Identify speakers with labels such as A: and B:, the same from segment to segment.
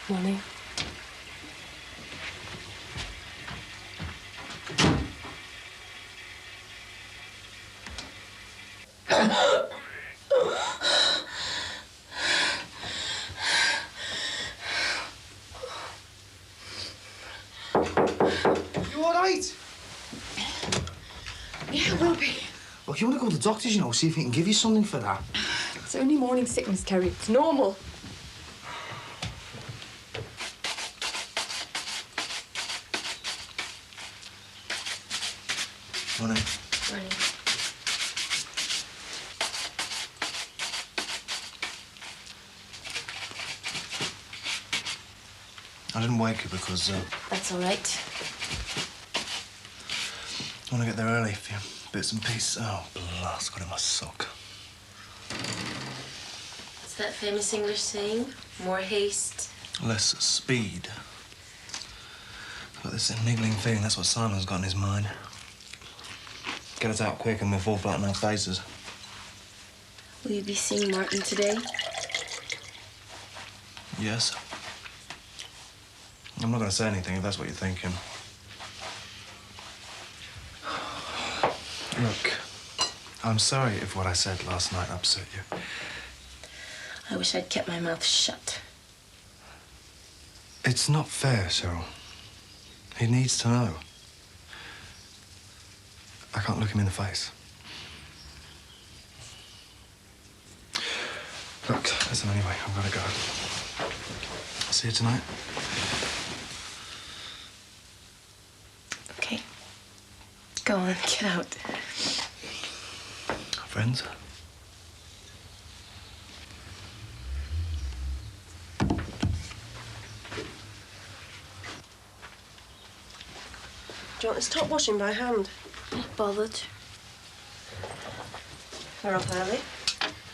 A: Morning.
B: You all right?
A: Yeah, I will be.
B: Look, you want to go to the doctors, you know, see if he can give you something for that.
A: It's only morning sickness, Terry. It's normal.
B: Morning.
A: Morning.
B: I didn't wake you because,
A: That's all right.
B: I want to get there early for you. Bits and pieces. Oh, blast, got it in my sock.
C: What's that famous English saying? More haste.
B: Less speed. I've got this niggling feeling that's what Simon's got in his mind. Get us out quick and we'll fall flat on our faces.
C: Will you be seeing Martin today?
B: Yes. I'm not going to say anything if that's what you're thinking. Look, I'm sorry if what I said last night upset you.
C: I wish I'd kept my mouth shut.
B: It's not fair, Cheryl. He needs to know. I can't look him in the face. Look, listen anyway, I've got to go. See you tonight.
C: Okay. Go on, get out.
B: Friends?
D: Do you want to stop washing by hand?
C: Not bothered.
D: We're up early.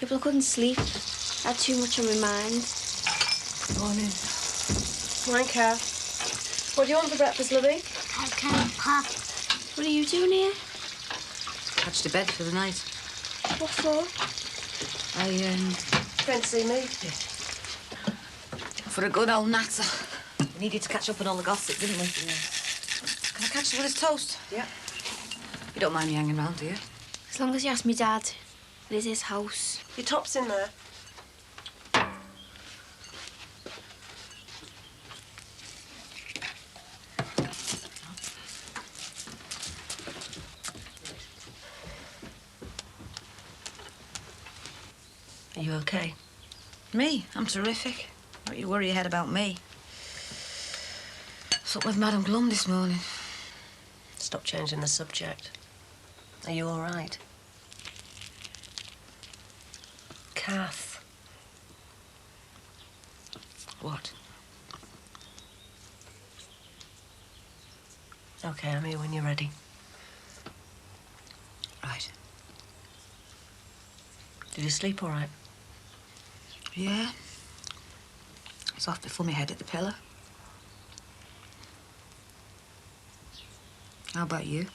C: Yeah, but I couldn't sleep. I had too much on my mind.
A: Morning.
D: Morning, Car. What do you want for breakfast, lovey?
E: I can't pop.
C: What are you doing here?
A: Catch to bed for the night.
C: What for?
D: Going to see me?
A: For a good old natter. We needed to catch up on all the gossip, didn't we? Yeah. Can I catch you with his toast?
D: Yeah.
A: You don't mind me hanging around, do you?
C: As long as you ask me Dad. It is his house.
D: Your top's in there. Are you okay?
A: Me? I'm terrific. Don't you worry your head about me. What's up with Madam Glum this morning?
D: Stop changing the subject. Are you all right? Kath.
A: What?
D: Okay, I'm here when you're ready.
A: Right.
D: Did you sleep all right?
A: Yeah. I was off before my head hit the pillow. How about you?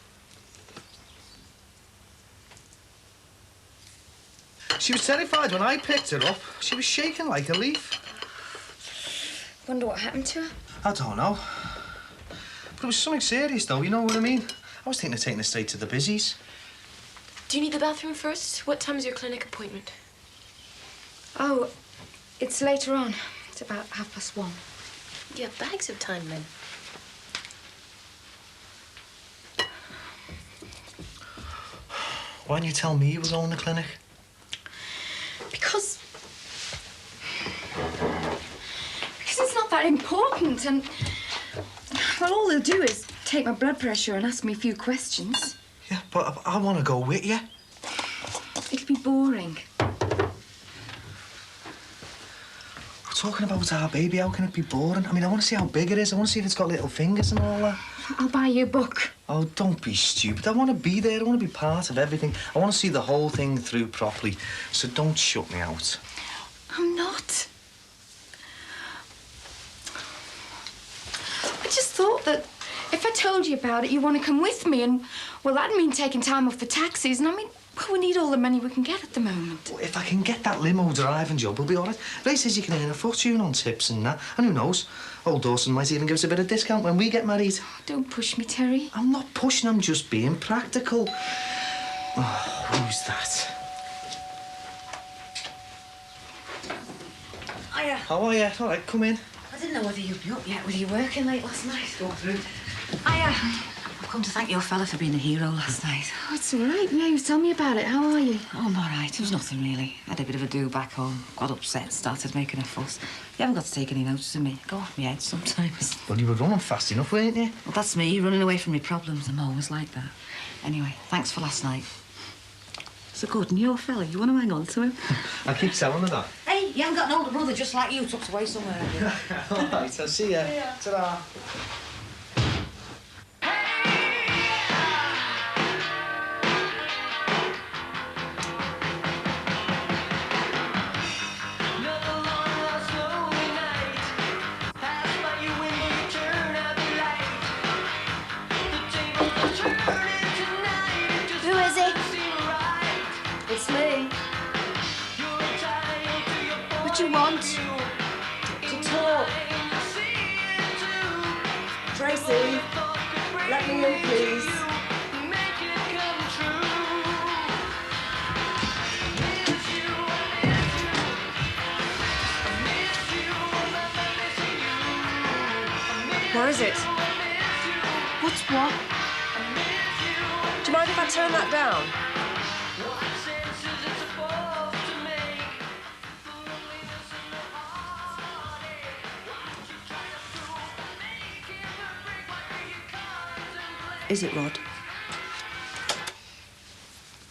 B: She was terrified when I picked her up. She was shaking like a leaf.
C: Wonder what happened to her?
B: I don't know. But it was something serious, though, you know what I mean? I was thinking of taking her straight to the busies.
C: Do you need the bathroom first? What time's your clinic appointment?
F: Oh, it's later on. It's about 1:30.
C: You have bags of time, then.
B: Why didn't you tell me you were going to the clinic?
F: Because it's not that important, and well, all they'll do is take my blood pressure and ask me a few questions.
B: Yeah, but I want to go with you.
F: It'll be boring.
B: We're talking about our baby. How can it be boring? I mean, I want to see how big it is. I want to see if it's got little fingers and all that.
F: I'll buy you a book.
B: Oh, don't be stupid. I want to be there. I want to be part of everything. I want to see the whole thing through properly. So don't shut me out.
F: I'm not. I just thought that If I told you about it, you want to come with me, and, well, that'd mean taking time off the taxis, and I mean, well, we need all the money we can get at the moment.
B: Well, if I can get that limo driving job, we'll be all right. Ray says you can earn a fortune on tips and that. And who knows? Old Dawson might even give us a bit of discount when we get married.
F: Oh, don't push me, Terry.
B: I'm not pushing, I'm just being practical. Oh, who's that?
A: Hiya.
B: How are you? All right, come in.
A: I didn't know whether you'd be up yet with you working late last night.
B: Go through.
A: Hiya. I've come to thank your fella for being a hero last night.
F: Oh, it's all right. Yeah, you tell me about it. How are you?
A: Oh, I'm all right. It was nothing, really. I had a bit of a do back home. Got upset, started making a fuss. You haven't got to take any notice of me. Go off my head sometimes.
B: Well, you were running fast enough, weren't you?
A: Well, that's me, running away from my problems. I'm always like that. Anyway, thanks for last night. So good, and your fella, you want to hang on to him?
B: I keep telling her that.
A: Hey, you haven't got an older brother just like you tucked away somewhere, have you?
B: All right, I'll see ya. Ta-da.
C: Who is it? It's me. What do you want? To talk. Tracy, let me in, please.
D: What is it?
C: What's what?
D: Do you mind if I turn that down? Is it, Rod?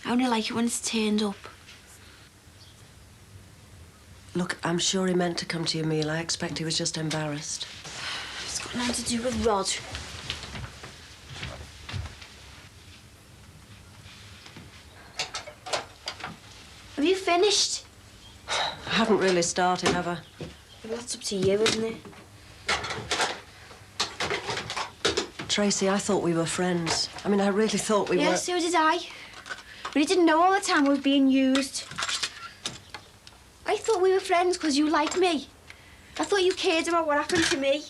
C: I only like it when it's turned up.
D: Look, I'm sure he meant to come to your meal. I expect he was just embarrassed.
C: It's got nothing to do with Rod. Have you finished?
D: I haven't really started, have I?
C: Well, that's up to you, isn't it?
D: Tracy, I thought we were friends. I mean, I really thought we were...
C: Yeah, so did I. But he didn't know all the time I was being used. I thought we were friends because you liked me. I thought you cared about what happened to me.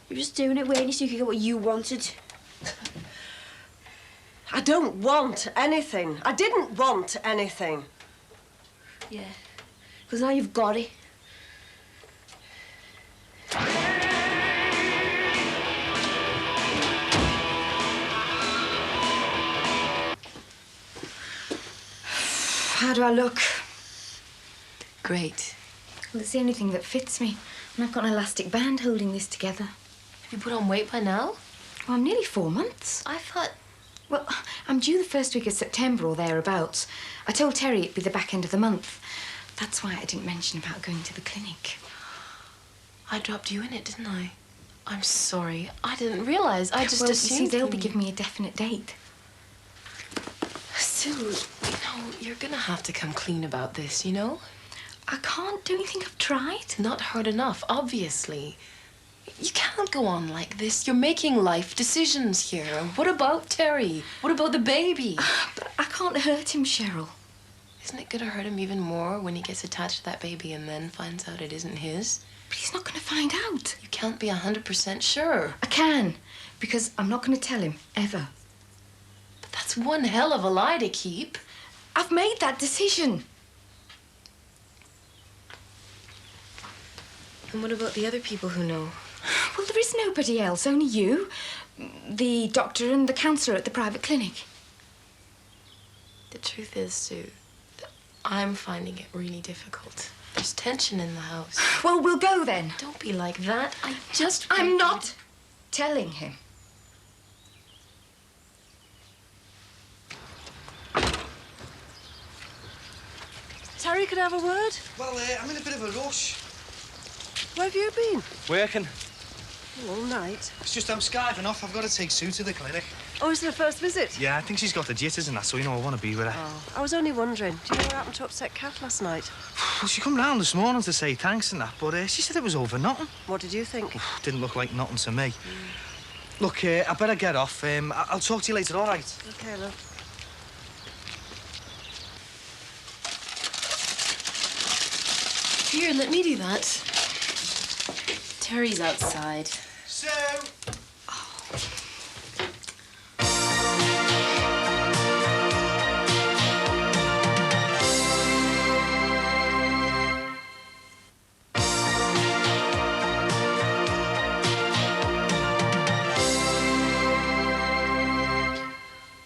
C: You're just doing it, weren't you, so you could get what you wanted.
D: I don't want anything. I didn't want anything.
C: Yeah, because now you've got it.
F: How do I look?
C: Great.
F: Well, it's the only thing that fits me. And I've got an elastic band holding this together.
C: Have you put on weight by now?
F: Well, I'm nearly 4 months.
C: I thought...
F: Well, I'm due the first week of September or thereabouts. I told Terry it'd be the back end of the month. That's why I didn't mention about going to the clinic.
C: I dropped you in it, didn't I? I'm sorry. I didn't realise. I just
F: well,
C: assumed...
F: you see, they'll be giving me a definite date.
C: Sue, you know, you're gonna have to come clean about this, you know?
F: I can't. Don't you think I've tried?
C: Not hard enough, obviously. You can't go on like this. You're making life decisions here. What about Terry? What about the baby?
F: But I can't hurt him, Cheryl.
C: Isn't it gonna hurt him even more when he gets attached to that baby and then finds out it isn't his?
F: But he's not going to find out.
C: You can't be 100% sure.
F: I can, because I'm not going to tell him, ever.
C: But that's one hell of a lie to keep.
F: I've made that decision.
C: And what about the other people who know?
F: Well, there is nobody else, only you, the doctor and the counsellor at the private clinic.
C: The truth is, Sue, that I'm finding it really difficult. There's tension in the house.
F: Well, we'll go then.
C: Don't be like that.
F: I'm not telling him.
D: Terry, could I have a word?
B: Well, I'm in a bit of a rush.
D: Where have you been?
B: Working.
D: All night.
B: It's just I'm skiving off. I've got to take Sue to the clinic.
D: Oh, is it her first visit?
B: Yeah, I think she's got the jitters and that, so, you know, I want to be with her.
D: Oh, I was only wondering. Do you know what happened to upset Kath last night?
B: Well, she come round this morning to say thanks and that, but she said it was over nothing.
D: What did you think?
B: Didn't look like nothing to me. Look, I better get off. I'll talk to you later, all right?
D: OK, love.
E: Here, let me do that. Terry's outside.
B: So...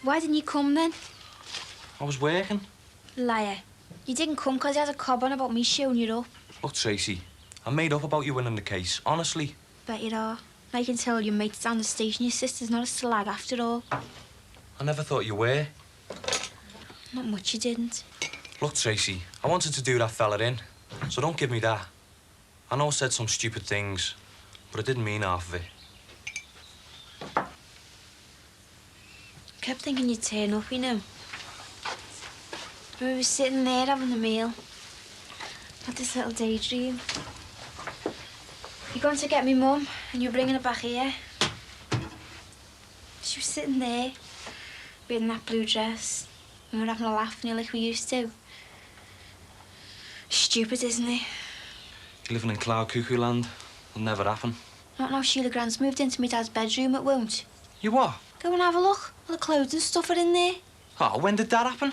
C: Why didn't you come then?
B: I was working.
C: Liar. You didn't come because you had a cob on about me showing you up.
G: Look, Tracy, I'm made up about you winning the case, honestly.
C: Bet you are. I can tell your mates down the station your sister's not a slag after all.
G: I never thought you were.
C: Not much you didn't.
G: Look, Tracy, I wanted to do that fella in, so don't give me that. I know I said some stupid things, but I didn't mean half of it.
C: Kept thinking you'd turn up, you know. We were sitting there having a meal. Had this little daydream. You're going to get me mum, and you're bringing her back here. She was sitting there, wearing that blue dress. We were having a laugh, you know, like we used to. Stupid, isn't it?
G: You're living in cloud cuckoo land. It'll never happen.
C: Not now Sheila Grant's moved into my dad's bedroom, it won't.
G: You what?
C: Go and have a look. All the clothes and stuff are in there.
G: Oh, when did that happen?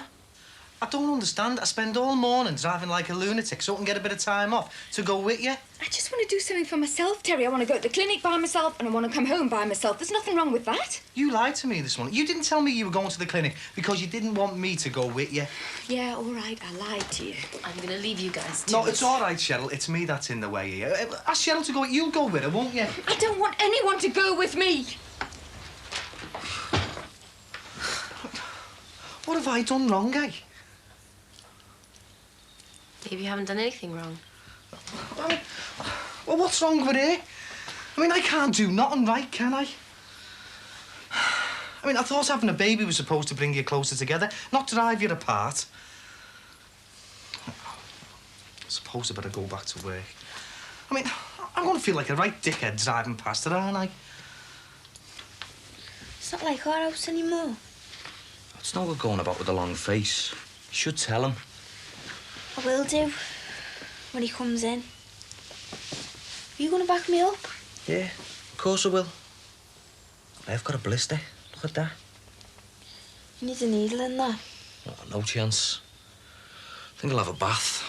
B: I don't understand. I spend all morning driving like a lunatic so I can get a bit of time off to go with you.
F: I just want to do something for myself, Terry. I want to go to the clinic by myself and I want to come home by myself. There's nothing wrong with that.
B: You lied to me this morning. You didn't tell me you were going to the clinic because you didn't want me to go with you.
F: Yeah, all right, I lied to you.
E: I'm going to leave you guys to
B: No,
E: it.
B: it's all right, Cheryl. It's me that's in the way here. Ask Cheryl to go. You'll go with her, won't you?
F: I don't want anyone to go with me.
B: What have I done wrong, eh?
E: Dave, you haven't done anything wrong.
B: Well, what's wrong with her? I mean, I can't do nothing right, can I? I mean, I thought having a baby was supposed to bring you closer together, not drive you apart. I suppose I better go back to work. I mean, I'm going to feel like a right dickhead driving past her, aren't I?
C: It's not like our house anymore.
G: It's no good going about with a long face. You should tell him.
C: I will do. When he comes in. Are you going to back me up?
G: Yeah, of course I will. I've got a blister. Look at that.
C: You need a needle in that.
G: Oh, no chance. I think I'll have a bath.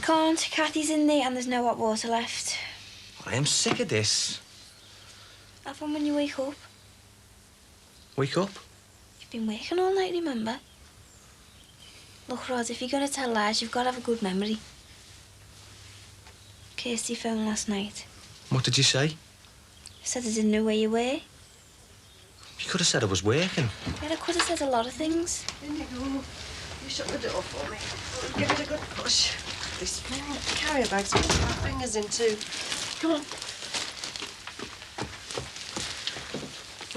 C: Can't. Kathy's in there and there's no hot water left.
G: I am sick of this.
C: Have one when you wake up.
G: Wake up.
C: You've been working all night, remember? Look, Rod, if you're going to tell lies, you've got to have a good memory. Kirsty phoned last night.
G: What did you say?
C: Said I didn't know where you were.
G: You could have said I was working.
C: Yeah, I could have said a lot of things.
D: In you go. You shut the door for me. Give it a good push. This carrier bag's got my fingers in too. Come on.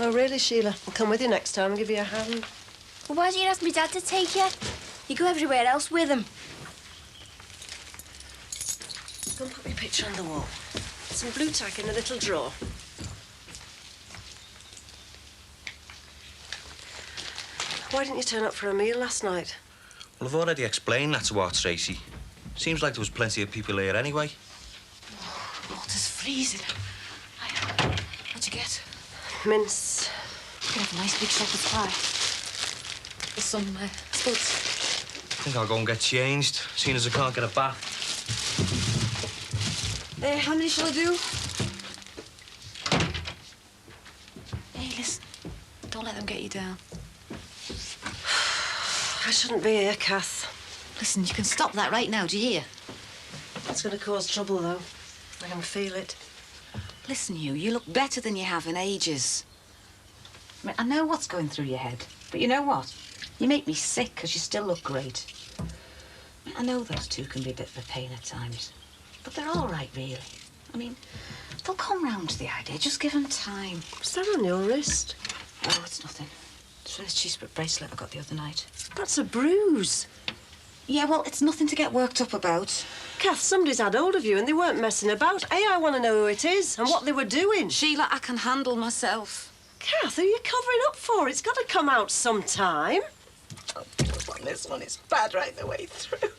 D: Oh, really, Sheila? I'll come with you next time and give you a hand.
C: Well, why don't you ask my dad to take you? You go everywhere else with him.
D: Go and put my picture on the wall. Some blue tack in a little drawer. Why didn't you turn up for a meal last night?
G: Well, I've already explained that to our Tracy. Seems like there was plenty of people here anyway.
A: Water's freezing. What'd you get?
D: Mince.
A: You can have a nice big shepherd's pie. With some spuds.
G: I think I'll go and get changed, seeing as I can't get a bath.
A: How many shall I do? Hey, listen. Don't let them get you down.
D: I shouldn't be here, Kath.
A: Listen, you can stop that right now, do you hear?
D: It's going to cause trouble, though. I can feel it.
A: Listen, you look better than you have in ages. I mean, I know what's going through your head, but you know what? You make me sick because you still look great. I know those two can be a bit of a pain at times, but they're all right, really. I mean, they'll come round to the idea. Just give them time.
D: What's that on your wrist?
A: Oh, it's nothing. It's from the cheese bracelet I got the other night.
D: That's a bruise.
A: Yeah, well, it's nothing to get worked up about.
D: Kath, somebody's had hold of you and they weren't messing about. I want to know who it is and what they were doing.
A: Sheila, I can handle myself.
D: Kath, who are you covering up for? It's got to come out sometime.
A: Oh, on this one, it's bad right the way through.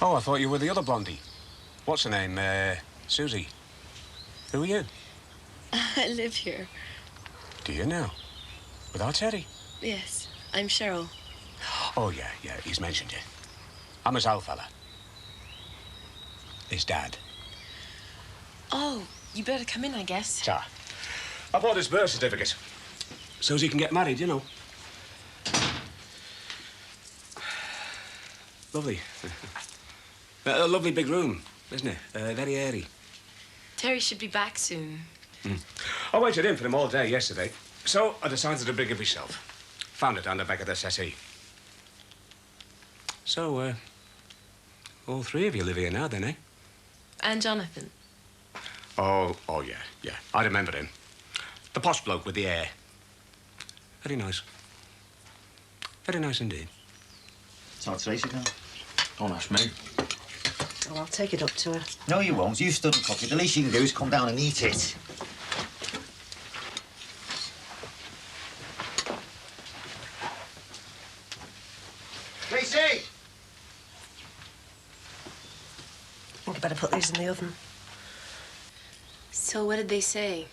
H: Oh, I thought you were the other blondie. What's her name? Susie. Who are you?
E: I live here.
H: Do you now? With our Teddy?
E: Yes, I'm Cheryl.
H: Oh, yeah, he's mentioned you. I'm his old fella. His dad.
E: Oh, you better come in, I guess.
H: Ta. I bought his birth certificate. Susie can get married, you know. Lovely. A lovely big room, isn't it? Very airy.
E: Terry should be back soon.
H: I waited in for him all day yesterday, so I decided to bring it myself. Found it down the back of the settee. So, all three of you live here now, then, eh?
E: And Jonathan.
H: Oh, yeah. I remember him. The posh bloke with the hair. Very nice. Very nice indeed.
I: So Tracy can.
G: Don't ask me.
D: Oh, I'll take it up to her.
I: No, you won't. You stood and cook it. The least you can do is come down and eat it. Tracy!
D: I think I better put these in the oven.
E: So what did they say?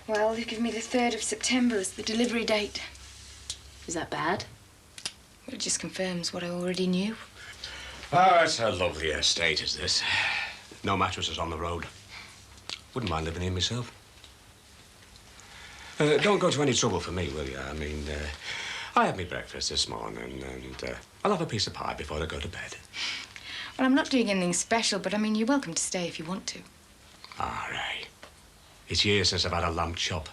F: Well, they've given me the 3rd of September as the delivery date.
E: Is that bad?
F: It just confirms what I already knew.
H: Ah, it's a lovely estate, is this. No mattresses on the road. Wouldn't mind living here myself. Don't go to any trouble for me, will you? I mean, I had my breakfast this morning, and I'll have a piece of pie before I go to bed.
F: Well, I'm not doing anything special, but I mean, you're welcome to stay if you want to.
H: All right. It's years since I've had a lamb chop.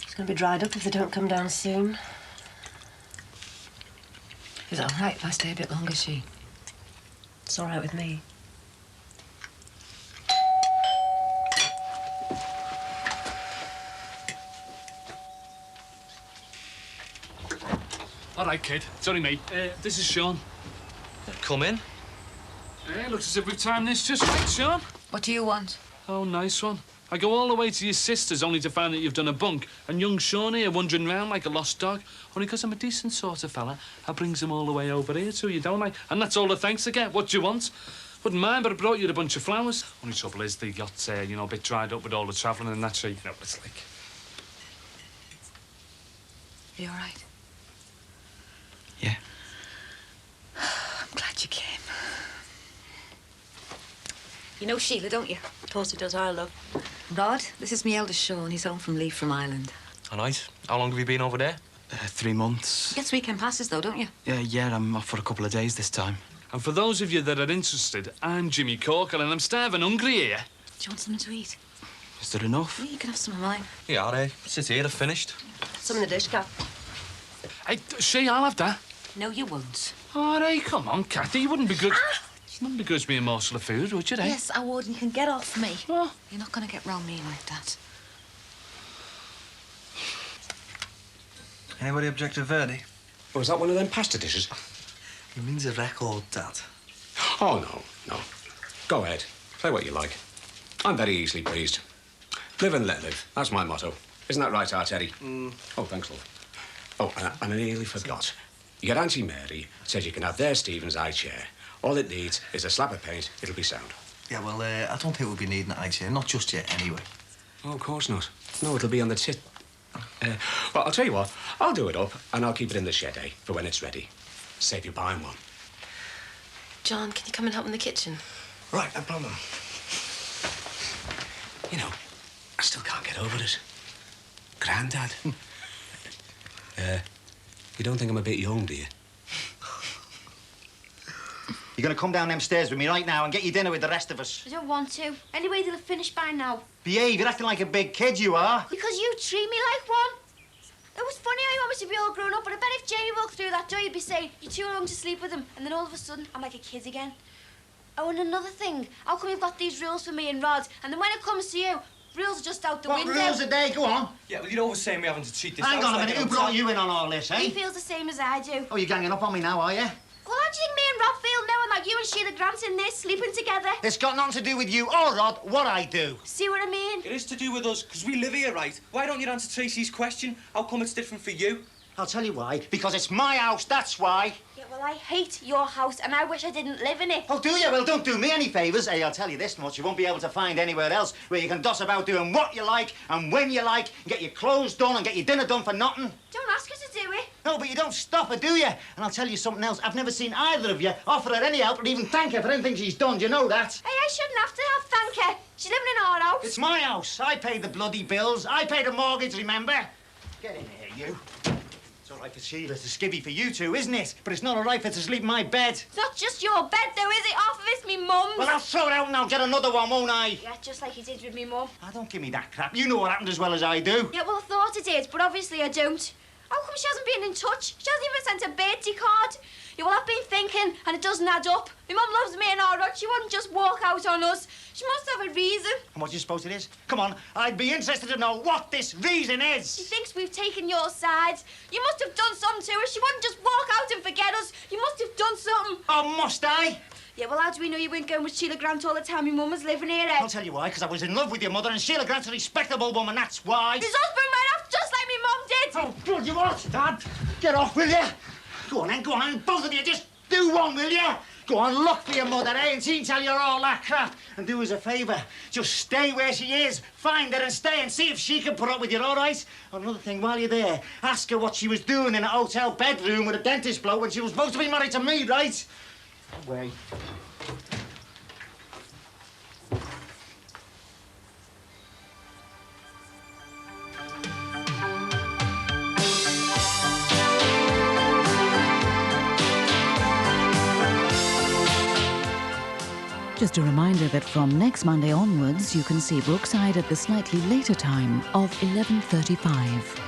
D: It's going to be dried up if they don't come down soon.
A: Is it all right if I stay a bit longer, she?
D: It's all right with me.
J: All right, kid. It's only me. This is Sean.
G: Come in.
J: Looks as if we've timed this just right, Sean.
A: What do you want?
J: Oh, nice one. I go all the way to your sister's only to find that you've done a bunk, and young Sean here wandering round like a lost dog. Only 'cause I'm a decent sort of fella, I brings him all the way over here to you, don't I? And that's all the thanks I get. What do you want? Wouldn't mind, but I brought you a bunch of flowers. Only trouble is they got, you know, a bit dried up with all the travelling and that, so you know what it's like.
A: Are you all right?
G: Yeah.
A: I'm glad you came. You know Sheila, don't you?
D: Of course he does, our love.
A: Rod, this is me eldest Sean. He's home from leave from Ireland.
G: All right. How long have you been over there?
K: 3 months.
A: You get weekend passes, though, don't you?
K: Yeah, I'm off for a couple of days this time.
J: And for those of you that are interested, I'm Jimmy Corker, and I'm starving hungry here.
A: Do you want something to eat?
K: Is there enough?
A: Yeah, you can have some of mine.
G: Yeah, all right. Sit here, I've finished.
D: Some in the dish, Kath.
J: Hey, Shay, I'll have that.
A: No, you won't.
J: All right, come on, Kathy. You wouldn't begrudge... Wouldn't begrudge me a morsel of food, would you, eh?
A: Yes, I would, and you can get off me.
J: Oh.
A: You're not going to get round me like that.
B: Anybody object to Verdi?
H: Oh, is that one of them pasta dishes?
B: He means a record, Dad.
H: Oh, no. Go ahead. Play what you like. I'm very easily pleased. Live and let live. That's my motto. Isn't that right, Teddy? Oh, thanks, love. Oh, and I nearly forgot. Your Auntie Mary says you can have their Stephen's eye chair. All it needs is a slab of paint. It'll be sound.
B: Yeah, well, I don't think we'll be needing an eye chair. Not just yet, anyway.
H: Oh, of course not. No, it'll be on the tit. Well, I'll tell you what. I'll do it up, and I'll keep it in the shed, for when it's ready. Save you buying one.
E: John, can you come and help in the kitchen?
H: Right, no problem. You know, I still can't get over it. Grandad. You don't think I'm a bit young, do you?
I: You're going to come down them stairs with me right now and get your dinner with the rest of us.
C: I don't want to. Anyway, they'll have finished by now.
I: Behave, you're acting like a big kid, you are.
C: Because you treat me like one. It was funny how you want me to be all grown up, but I bet if Jamie walked through that door, you'd be saying, you're too young to sleep with him. And then all of a sudden, I'm like a kid again. Oh, and another thing. How come you've got these rules for me and Rod, and then when it comes to you, rules are just out the window?
I: What rules are they? Go on.
G: Yeah, well, you're always saying we're having to treat this
I: Hang
G: house
I: on a
G: like
I: minute.
G: an
I: Who
G: hotel.
I: brought you in on all this, eh?
C: He feels the same as I do.
I: Oh, you're ganging up on me now, are you?
C: Well, how do you think me and Rob feel knowing that you and Sheila Grant's in there sleeping together?
I: It's got nothing to do with you or Rod, what I do.
C: See what I mean?
G: It is to do with us, because we live here, right? Why don't you answer Tracy's question? How come it's different for you?
I: I'll tell you why. Because it's my house, that's why.
C: Yeah, well, I hate your house, and I wish I didn't live in it.
I: Oh, do you? Well, don't do me any favours. Hey, I'll tell you this much. You won't be able to find anywhere else where you can doss about doing what you like and when you like and get your clothes done and get your dinner done for nothing.
C: Don't ask her to do it.
I: No, but you don't stop her, do you? And I'll tell you something else. I've never seen either of you offer her any help or even thank her for anything she's done. Do you know that?
C: Hey, I shouldn't have to thank her. She's living in our house.
I: It's my house. I pay the bloody bills. I pay the mortgage, remember? Get in here, you. It's all right for Sheila to skivvy for you two, isn't it? But it's not all right for her to sleep in my bed.
C: It's not just your bed, though, is it? Half of it's me mum's.
I: Well, I'll throw it out and I'll get another one, won't I?
C: Yeah, just like you did with me mum.
I: Ah, don't give me that crap. You know what happened as well as I do.
C: Yeah, well, I thought I did, but obviously I don't. How come she hasn't been in touch? She hasn't even sent a birthday card. Yeah, well, I've been thinking, and it doesn't add up. My mum loves me and all right. She wouldn't just walk out on us. She must have a reason.
I: And what do you suppose it is? Come on, I'd be interested to know what this reason
C: She
I: is.
C: thinks we've taken your side. You must have done something to her. She wouldn't just walk out and forget us. You must have done something.
I: Oh, must I?
C: Yeah, well, how do we know you weren't going with Sheila Grant all the time your mum was living here, eh?
I: I'll tell you why, because I was in love with your mother and Sheila Grant's a respectable woman, that's why.
C: His husband went off just like my mum did.
I: Oh, good, you what, Dad? Get off, will you? Go on then, go on, both of you, just do one, will you? Go on, look for your mother, eh, and she can tell you all that crap. And do us a favour, just stay where she is, find her and stay and see if she can put up with you, all right? Another thing, while you're there, ask her what she was doing in a hotel bedroom with a dentist bloke when she was supposed to be married to me, right? Wait.
L: Just a reminder that from next Monday onwards, you can see Brookside at the slightly later time of 11:35.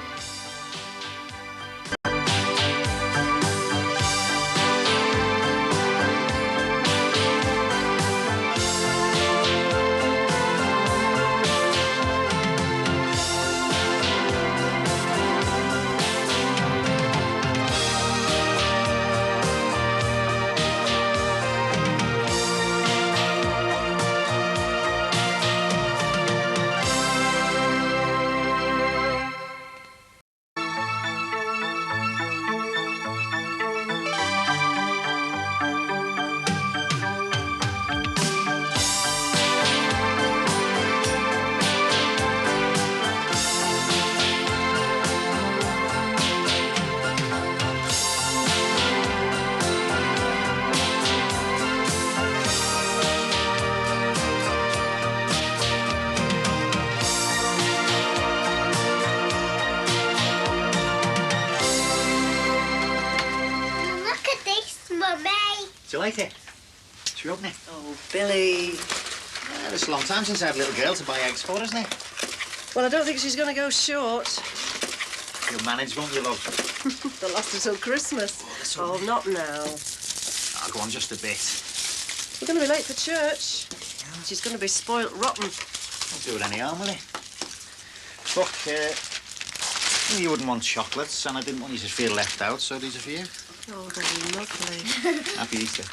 I: Do you like it? Should we open it?
D: Oh, Billy.
I: It's a long time since I had a little girl to buy eggs for, isn't it?
D: Well, I don't think she's going to go short.
I: You'll manage, won't you, love?
D: They'll last until Christmas. Oh, not now.
I: I'll go on just a bit.
D: We're going to be late for church. She's going to be spoilt rotten.
I: Won't do it any harm, will it? Look, you wouldn't want chocolates, and I didn't want you to feel left out, so these are for you.
D: Oh, they're lovely.
I: Happy Easter.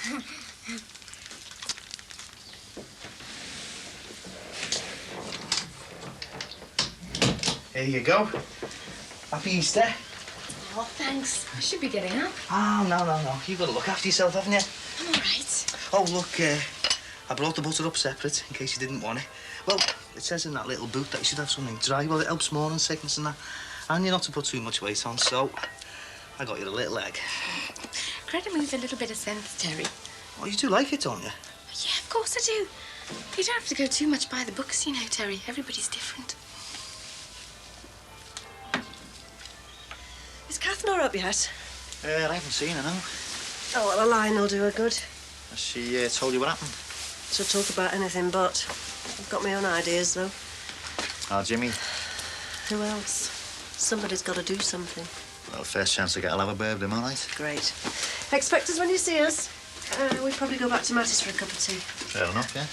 I: Here you go. Happy Easter.
F: Oh, thanks. I should be getting up.
B: Oh, no. You've got to look after yourself, haven't you?
F: I'm all right.
B: Oh, look, I brought the butter up separate in case you didn't want it. Well, it says in that little boot that you should have something dry. Well, it helps morning sickness and that. And you're not to put too much weight on, so I got you a little egg.
F: Credit me with a little bit of sense, Terry.
B: Oh, you do like it, don't you?
F: Yeah, of course I do. You don't have to go too much by the books, you know, Terry. Everybody's different.
D: Is Kath not up yet?
I: I haven't seen her, no.
D: Oh, well, a line will do her good.
I: Has she told you what happened?
D: She'll talk about anything but. I've got my own ideas, though.
I: Oh, Jimmy.
D: Who else? Somebody's got to do something.
I: Well, first chance I get, I'll have a birthday, all right?
D: Great. Expect us when you see us. We'll probably go back to Matty's for a cup of tea.
I: Fair enough, yeah.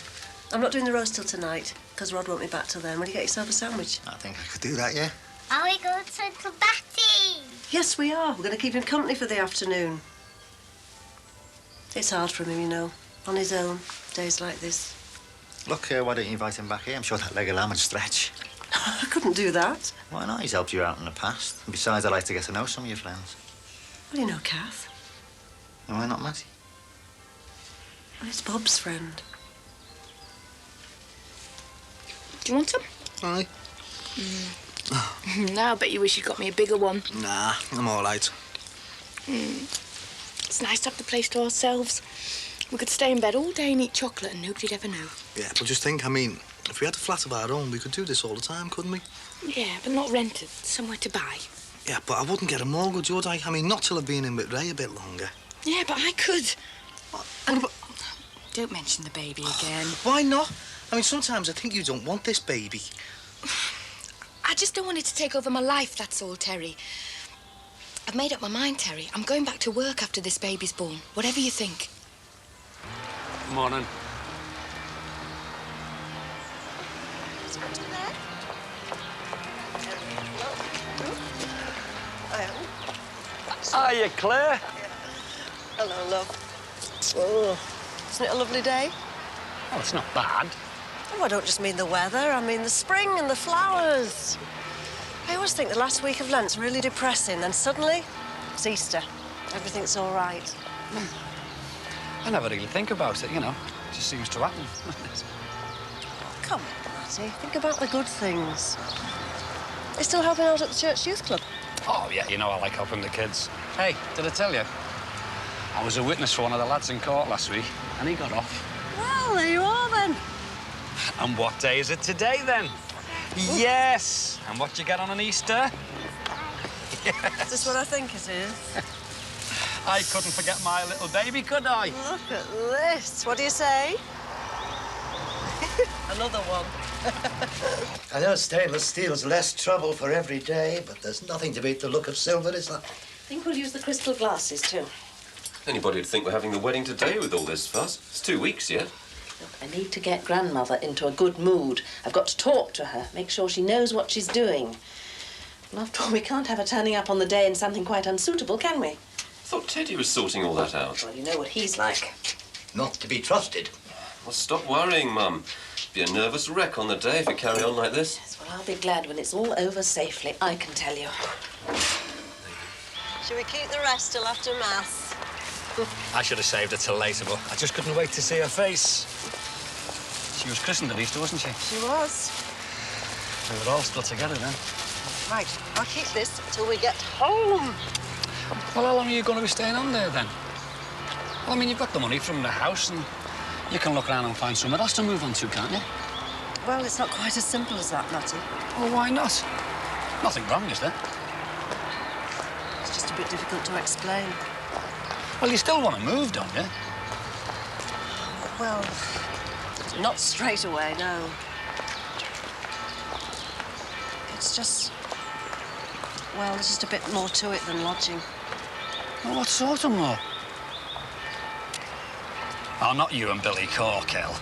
D: I'm not doing the roast till tonight, because Rod won't be back till then. Will you get yourself a sandwich?
I: I think I could do that, yeah.
C: Are we going to Little Batty?
D: Yes, we are. We're going to keep him company for the afternoon. It's hard for him, you know, on his own, days like this.
I: Look, why don't you invite him back here? I'm sure that leg of lamb would stretch.
D: I couldn't do that.
I: Why not? He's helped you out in the past. And besides, I like to get to know some of your friends.
D: Well, you know Kath.
I: And why not Matty?
D: Well, it's Bob's friend.
F: Do you want some?
B: Aye.
F: No, I bet you wish you'd got me a bigger one.
B: Nah, I'm all right.
F: It's nice to have the place to ourselves. We could stay in bed all day and eat chocolate and nobody'd ever know.
B: Yeah, but just think, I mean, if we had a flat of our own, we could do this all the time, couldn't we?
F: Yeah, but not rented. Somewhere to buy.
B: Yeah, but I wouldn't get a mortgage, would I? I mean, not till I've been in with Ray a bit longer.
F: Yeah, but I could.
B: What
F: And
B: about...
F: don't mention the baby again.
B: Why not? I mean, sometimes I think you don't want this baby.
F: I just don't want it to take over my life, that's all, Terry. I've made up my mind, Terry. I'm going back to work after this baby's born, whatever you think.
H: Morning.
D: Hiya,
H: Claire.
D: Hello, love. Oh, isn't it a lovely day?
H: Oh, it's not bad.
D: Oh, I don't just mean the weather. I mean the spring and the flowers. I always think the last week of Lent's really depressing, then suddenly, it's Easter. Everything's all right.
H: I never really think about it, you know. It just seems to happen.
D: Come on, Matty. Think about the good things. You're still helping out at the church youth club?
H: Oh, yeah, you know I like helping the kids. Hey, did I tell you? I was a witness for one of the lads in court last week, and he got off.
D: Well, there you are, then.
H: And what day is it today, then? Yes! And what do you get on an Easter? Yes.
D: Is this what I think it is?
H: I couldn't forget my little baby, could I?
D: Look at this. What do you say? Another one.
M: I know stainless steel's less trouble for every day, but there's nothing to beat the look of silver, is there?
D: I think we'll use the crystal glasses, too.
N: Anybody would think we're having the wedding today with all this fuss. It's 2 weeks yet.
O: Look, I need to get Grandmother into a good mood. I've got to talk to her, make sure she knows what she's doing. And after all, we can't have her turning up on the day in something quite unsuitable, can we?
N: I thought Teddy was sorting all that out.
O: Well, you know what he's like.
M: Not to be trusted.
N: Well, stop worrying, Mum. Be a nervous wreck on the day if you carry on like this.
O: Yes, well, I'll be glad when it's all over safely, I can tell you.
D: Shall we keep the rest till after Mass?
H: I should have saved it till later, but I just couldn't wait to see her face. She was christened at Easter, wasn't she?
D: She was.
H: We were all still together then.
D: Right, I'll keep this till we get home.
H: Well, how long are you going to be staying on there, then? Well, I mean, you've got the money from the house, and you can look around and find somewhere else to move on to, can't you?
D: Well, it's not quite as simple as that, Matty.
H: Well, why not? Nothing wrong, is there?
D: It's just a bit difficult to explain.
H: Well, you still want to move, don't you?
D: Well, not straight away, no. It's just... well, there's just a bit more to it than lodging.
H: Well, what sort of more? Oh, not you and Billy Corkill.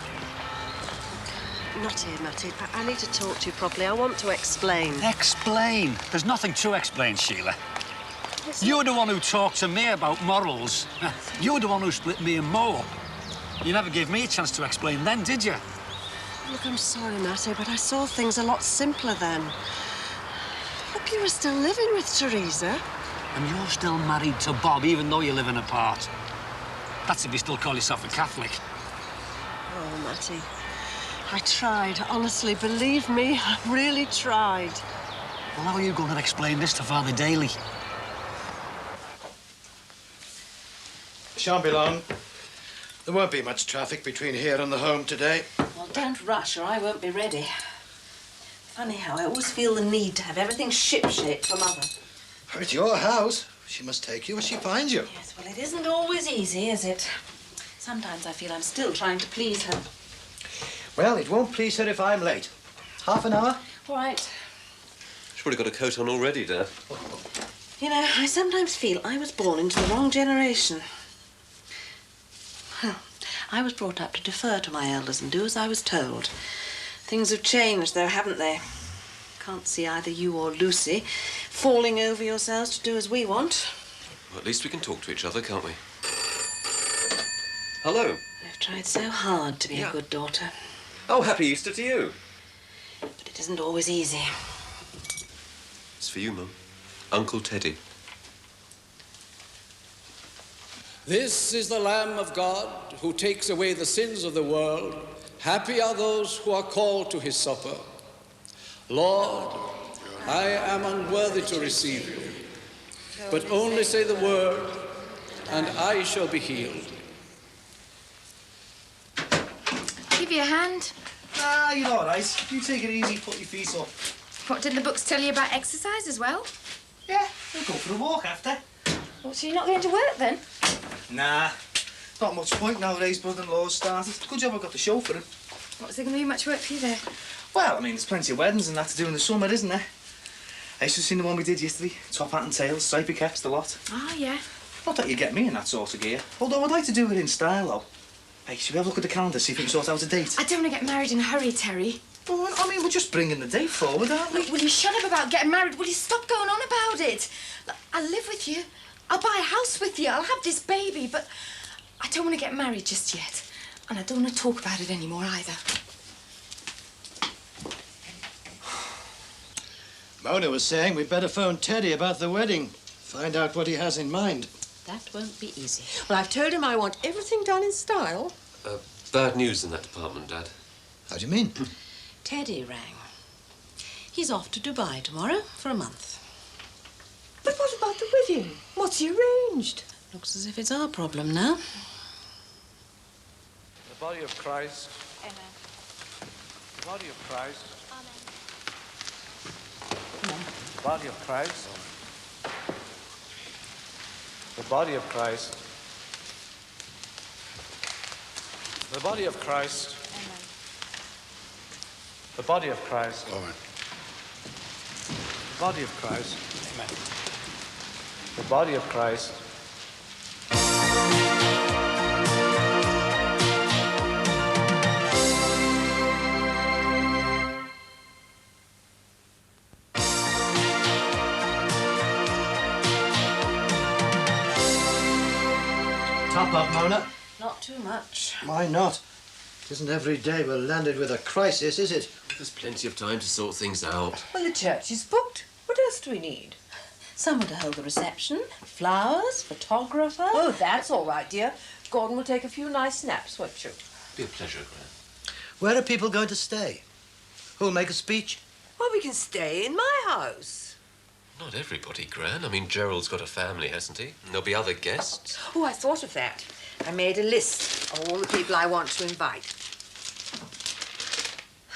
D: Not here, Matty. I need to talk to you properly. I want to explain.
H: Explain? There's nothing to explain, Sheila. You're the one who talked to me about morals. You're the one who split me and Mo up. You never gave me a chance to explain then, did you?
D: Look, I'm sorry, Matty, but I saw things a lot simpler then. Look, you were still living with Teresa.
H: And you're still married to Bob, even though you're living apart. That's if you still call yourself a Catholic.
D: Oh, Matty, I tried, honestly. Believe me, I really tried.
I: Well, how are you going to explain this to Father Daly?
M: Shan't be long. There won't be much traffic between here and the home today.
O: Well, don't rush or I won't be ready. Funny how I always feel the need to have everything ship-shape for Mother.
M: It's your house. She must take you as she finds you.
O: Yes, well, it isn't always easy, is it? Sometimes I feel I'm still trying to please her.
M: Well, it won't please her if I'm late. Half an hour?
O: All right.
N: She's probably got a coat on already, Dad.
O: You know, I sometimes feel I was born into the wrong generation. Well, I was brought up to defer to my elders and do as I was told. Things have changed, though, haven't they? Can't see either you or Lucy falling over yourselves to do as we want.
N: Well, at least we can talk to each other, can't we? Hello.
O: I've tried so hard to be a good daughter.
N: Oh, happy Easter to you.
O: But it isn't always easy.
N: It's for you, Mum. Uncle Teddy.
P: This is the Lamb of God who takes away the sins of the world. Happy are those who are called to his supper. Lord, I am unworthy to receive you, but only say the word, and I shall be healed.
F: Give you a hand.
B: Ah, you're all right. You take it easy, put your feet up.
F: What, did the books tell you about exercise as well?
B: Yeah, we'll go for a walk after.
F: Well, so you're not going to work then?
B: Nah, not much point nowadays. Brother-in-law's started. Good job I got the chauffeur in.
F: What's there going to be much work for you there?
B: Well, I mean, there's plenty of weddings and that to do in the summer, isn't there? I used to seen the one we did yesterday. Top hat and tails, stripy caps, the lot.
F: Ah, yeah.
B: Not that you get me in that sort of gear. Although I'd like to do it in style, though. Hey, should we have a look at the calendar, see if we can sort out a date?
F: I don't want to get married in a hurry, Terry.
B: Well, I mean, we're just bringing the date forward, aren't we?
F: Will you shut up about getting married? Will you stop going on about it? Look, I'll live with you. I'll buy a house with you. I'll have this baby, but I don't want to get married just yet. And I don't want to talk about it anymore either.
M: Mona was saying we'd better phone Teddy about the wedding. Find out what he has in mind.
O: That won't be easy.
D: Well, I've told him I want everything done in style.
N: Bad news in that department, Dad.
M: How do you mean?
O: Teddy rang. He's off to Dubai tomorrow for a month.
D: But what about the wedding? What's he arranged?
O: Looks as if it's our problem now.
P: The body of Christ.
F: Amen.
P: The body of Christ.
F: Amen.
P: The body of Christ. The body of Christ. The body of Christ.
F: Amen.
P: The body of Christ.
M: Amen.
P: The body of Christ. Amen. The body of Christ.
M: Top up, Mona.
O: Not too much.
M: Why not? It isn't every day we're landed with a crisis, is it?
N: There's plenty of time to sort things out.
D: Well, the church is booked. What else do we need?
O: Someone to hold the reception, flowers, photographer.
D: Oh, that's all right, dear. Gordon will take a few nice snaps, won't you?
N: Be a pleasure, Gran.
M: Where are people going to stay? Who'll make a speech?
D: Well, we can stay in my house.
N: Not everybody, Gran. I mean, Gerald's got a family, hasn't he? And there'll be other guests.
D: Oh, I thought of that. I made a list of all the people I want to invite.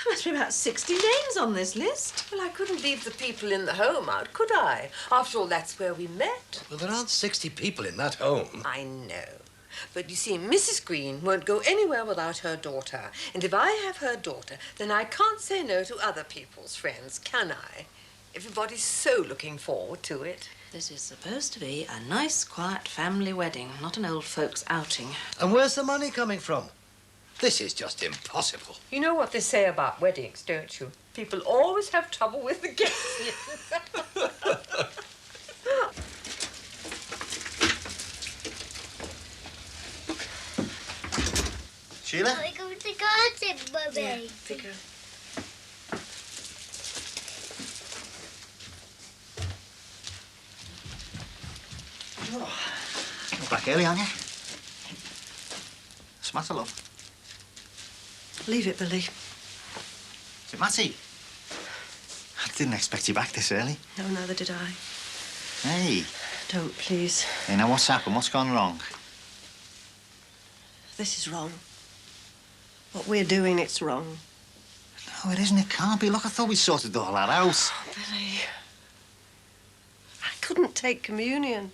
O: There must be about 60 names on this list.
D: Well, I couldn't leave the people in the home out, could I? After all, that's where we met.
M: Well, there aren't 60 people in that home.
D: I know. But you see, Mrs. Green won't go anywhere without her daughter. And if I have her daughter, then I can't say no to other people's friends, can I? Everybody's so looking forward to it.
O: This is supposed to be a nice, quiet family wedding, not an old folks' outing.
M: And where's the money coming from? This is just impossible.
D: You know what they say about weddings, don't you? People always have trouble with the guests.
M: Sheila?
C: Are we going to garden, Mummy?
O: Yeah, figure.
I: You're back early, aren't you? What's the matter, love?
O: Leave it, Billy.
I: Is it Matty? Didn't expect you back this early.
Q: No, neither did I.
I: Hey.
Q: Don't, please.
I: Hey, now what's happened? What's gone wrong?
Q: This is wrong. What we're doing, it's wrong.
I: No, it isn't. It can't be. Look, I thought we sorted all that out.
Q: Oh, Billy. I couldn't take communion.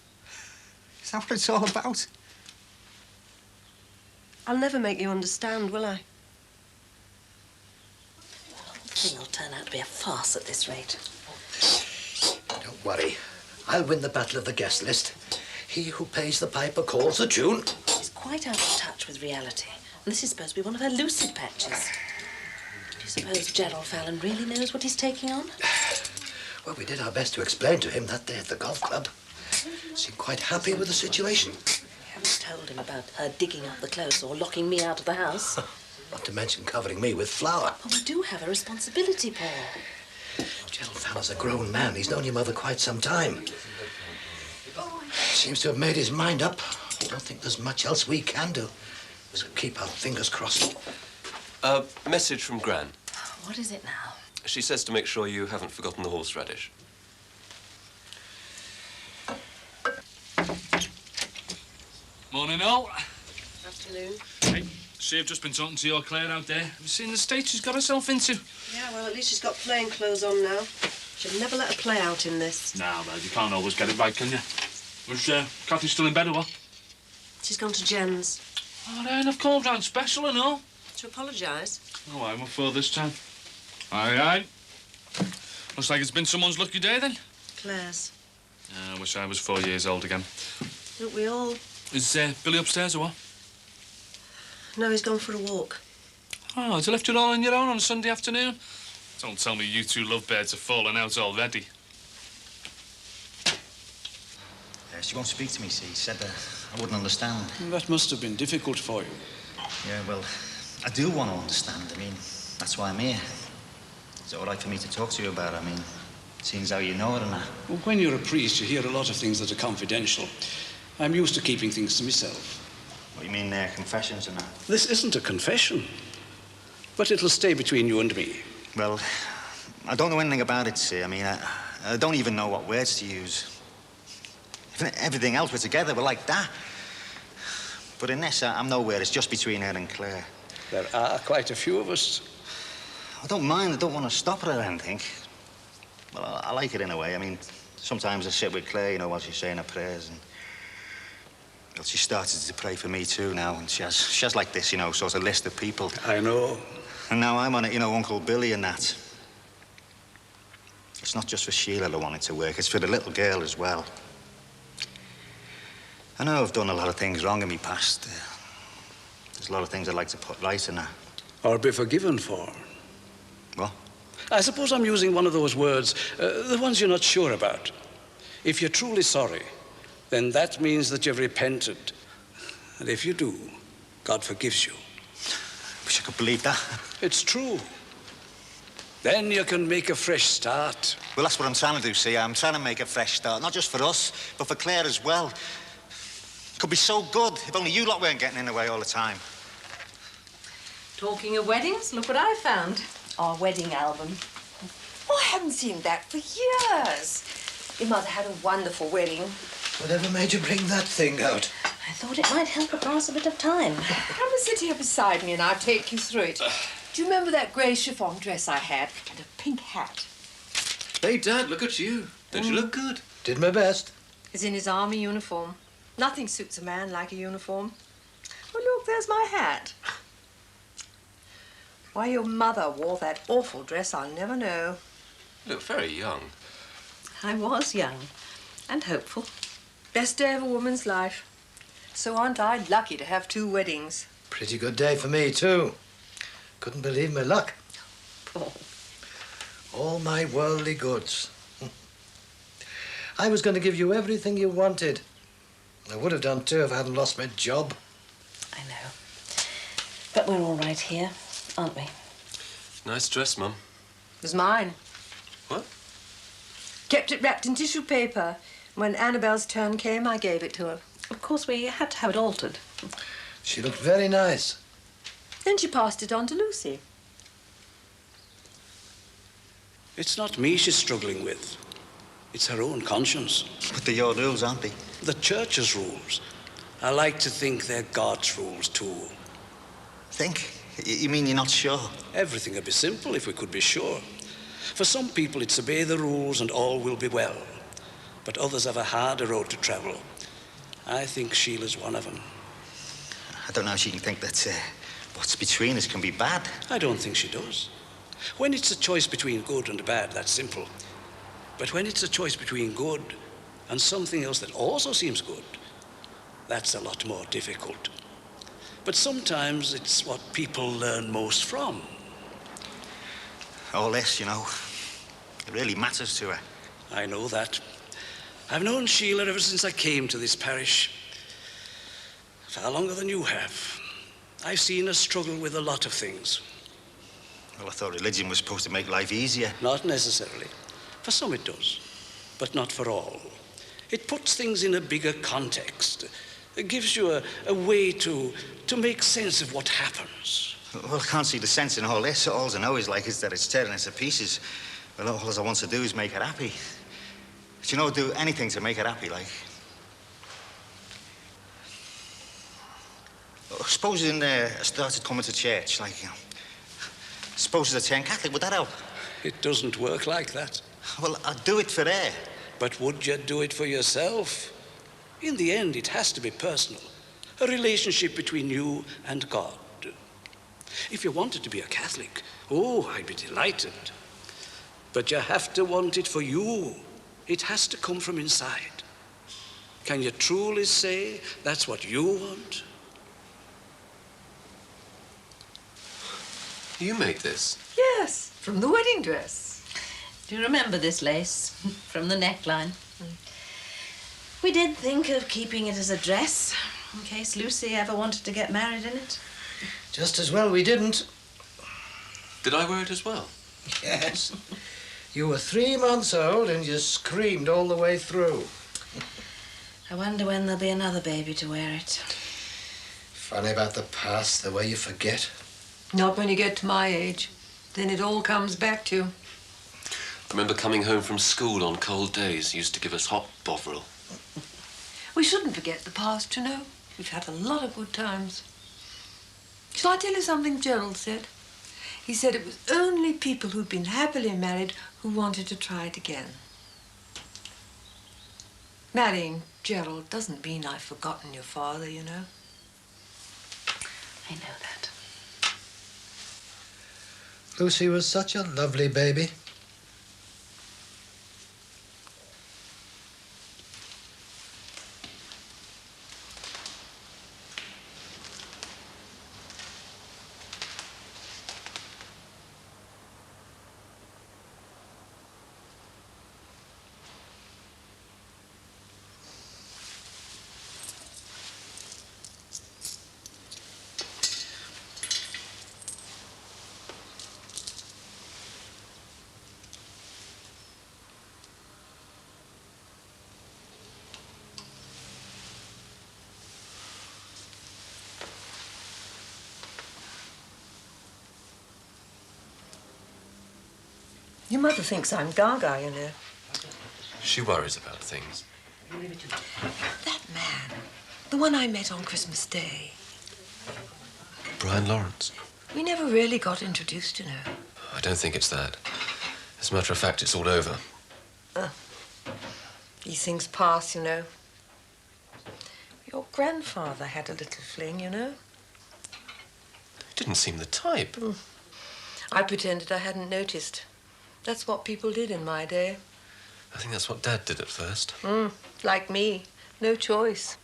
I: Is that what it's all about?
Q: I'll never make you understand, will I?
O: The thing will turn out to be a farce at this rate.
M: Don't worry. I'll win the battle of the guest list. He who pays the piper calls the tune.
O: She's quite out of touch with reality. And this is supposed to be one of her lucid patches. Do you suppose Gerald Fallon really knows what he's taking on?
M: Well, we did our best to explain to him that day at the golf club. Seemed quite happy with the situation.
O: You haven't told him about her digging up the clothes or locking me out of the house.
M: Not to mention covering me with flour.
O: Well, we do have a responsibility, Paul.
M: Gerald Fallon's a grown man. He's known your mother quite some time. Seems to have made his mind up. I don't think there's much else we can do. So keep our fingers crossed.
N: A message from Gran.
O: What is it now?
N: She says to make sure you haven't forgotten the horseradish.
J: Morning, all.
Q: Afternoon.
J: Hey, see, I've just been talking to your Claire out there. Have you seen the state she's got herself into?
Q: Yeah, well, at least she's got playing clothes on now. Should never let her play out in this.
J: Nah, well, you can't always get it right, can you? Was Cathy still in bed or what?
Q: She's gone to Jen's.
J: Oh, then I've called round special and all.
Q: To apologise?
J: Oh, aye, what for this time? Aye, aye. Looks like it's been someone's lucky day, then.
Q: Claire's.
J: I wish I was 4 years old again.
Q: Don't we all?
J: Is Billy upstairs or what?
Q: No, he's gone for a walk.
J: Oh, has he left you all on your own on a Sunday afternoon? Don't tell me you two lovebirds have fallen out already.
I: She won't speak to me, see. She said I wouldn't understand.
P: That must have been difficult for you.
I: Yeah, well, I do want to understand. I mean, that's why I'm here. Is it all right for me to talk to you about it? I mean, seeing as how you know it and that.
P: Well, when you're a priest, you hear a lot of things that are confidential. I'm used to keeping things to myself.
I: What, you mean confessions and that?
P: This isn't a confession, but it'll stay between you and me.
I: Well, I don't know anything about it, see. I mean, I don't even know what words to use. If everything else were together, we're like that. But in this, I'm nowhere. It's just between her and Claire.
P: There are quite a few of us.
I: I don't mind. I don't want to stop her or anything. Well, I like it in a way. I mean, sometimes I sit with Claire, you know, while she's saying her prayers. And well, she started to pray for me too now. And she has like this, you know, sort of list of people.
P: I know.
I: And now I'm on it, you know, Uncle Billy and that. It's not just for Sheila that I want it to work. It's for the little girl as well. I know I've done a lot of things wrong in my past. There's a lot of things I'd like to put right in that.
P: Or be forgiven for.
I: What?
P: I suppose I'm using one of those words, the ones you're not sure about. If you're truly sorry, then that means that you've repented. And if you do, God forgives you.
I: Wish I could believe that.
P: It's true. Then you can make a fresh start.
I: Well, that's what I'm trying to do, see. I'm trying to make a fresh start, not just for us, but for Claire as well. Could be so good if only you lot weren't getting in the way all the time.
O: Talking of weddings, look what I found. Our wedding album.
D: Oh, I haven't seen that for years. Your mother had a wonderful wedding.
M: Whatever made you bring that thing out?
O: I thought it might help her pass a bit of time.
D: Come and sit here beside me and I'll take you through it. Do you remember that grey chiffon dress I had and a pink hat?
N: Hey, Dad, look at you. Don't you look good?
M: Did my best.
D: He's in his army uniform. Nothing suits a man like a uniform. Oh, look, there's my hat. Why your mother wore that awful dress, I'll never know.
N: You look very young.
O: I was young and hopeful.
D: Best day of a woman's life. So aren't I lucky to have 2 weddings?
M: Pretty good day for me, too. Couldn't believe my luck.
D: Paul.
M: All my worldly goods. I was going to give you everything you wanted. I would have done, too, if I hadn't lost my job.
O: I know. But we're all right here, aren't we?
N: Nice dress, Mum.
D: It was mine.
N: What?
D: Kept it wrapped in tissue paper. When Annabelle's turn came, I gave it to her.
O: Of course, we had to have it altered.
M: She looked very nice.
D: Then she passed it on to Lucy.
P: It's not me she's struggling with. It's her own conscience.
I: But they're your rules, aren't they?
P: The church's rules. I like to think they're God's rules, too.
I: Think? You mean you're not sure?
P: Everything would be simple if we could be sure. For some people, it's obey the rules and all will be well. But others have a harder road to travel. I think Sheila's one of them.
I: I don't know if she can think that what's between us can be bad.
P: I don't think she does. When it's a choice between good and bad, that's simple. But when it's a choice between good and something else that also seems good, that's a lot more difficult. But sometimes it's what people learn most from.
I: All this, you know, it really matters to her.
P: I know that. I've known Sheila ever since I came to this parish. Far longer than you have. I've seen her struggle with a lot of things.
I: Well, I thought religion was supposed to make life easier.
P: Not necessarily. For some it does, but not for all. It puts things in a bigger context. It gives you a way to make sense of what happens.
I: Well, I can't see the sense in all this. All I know is that it's tearing us to pieces. Well, all I want to do is make her happy. But, you know, do anything to make her happy, like. Suppose I started coming to church, like, you know. Suppose I turned Catholic, would that help?
P: It doesn't work like that.
I: Well, I'd do it for her.
P: But would you do it for yourself? In the end, it has to be personal. A relationship between you and God. If you wanted to be a Catholic, oh, I'd be delighted. But you have to want it for you. It has to come from inside. Can you truly say that's what you want?
N: You made this?
D: Yes, from the wedding dress.
O: Do you remember this lace from the neckline? We did think of keeping it as a dress in case Lucy ever wanted to get married in it.
M: Just as well we didn't.
N: Did I wear it as well?
M: Yes. You were 3 months old and you screamed all the way through.
O: I wonder when there'll be another baby to wear it.
M: Funny about the past, the way you forget.
D: Not when you get to my age. Then it all comes back to you.
N: I remember coming home from school on cold days. He used to give us hot bovril.
D: We shouldn't forget the past, you know. We've had a lot of good times. Shall I tell you something Gerald said? He said it was only people who'd been happily married who wanted to try it again. Marrying Gerald doesn't mean I've forgotten your father, you know.
O: I know that.
M: Lucy was such a lovely baby.
D: Your mother thinks I'm gaga, you know.
N: She worries about things.
D: That man, the one I met on Christmas Day.
N: Brian Lawrence.
D: We never really got introduced, you know.
N: I don't think it's that. As a matter of fact, it's all over.
D: These things pass, you know. Your grandfather had a little fling, you know.
N: He didn't seem the type.
D: I pretended I hadn't noticed. That's what people did in my day.
N: I think that's what Dad did at first.
D: Like me. No choice.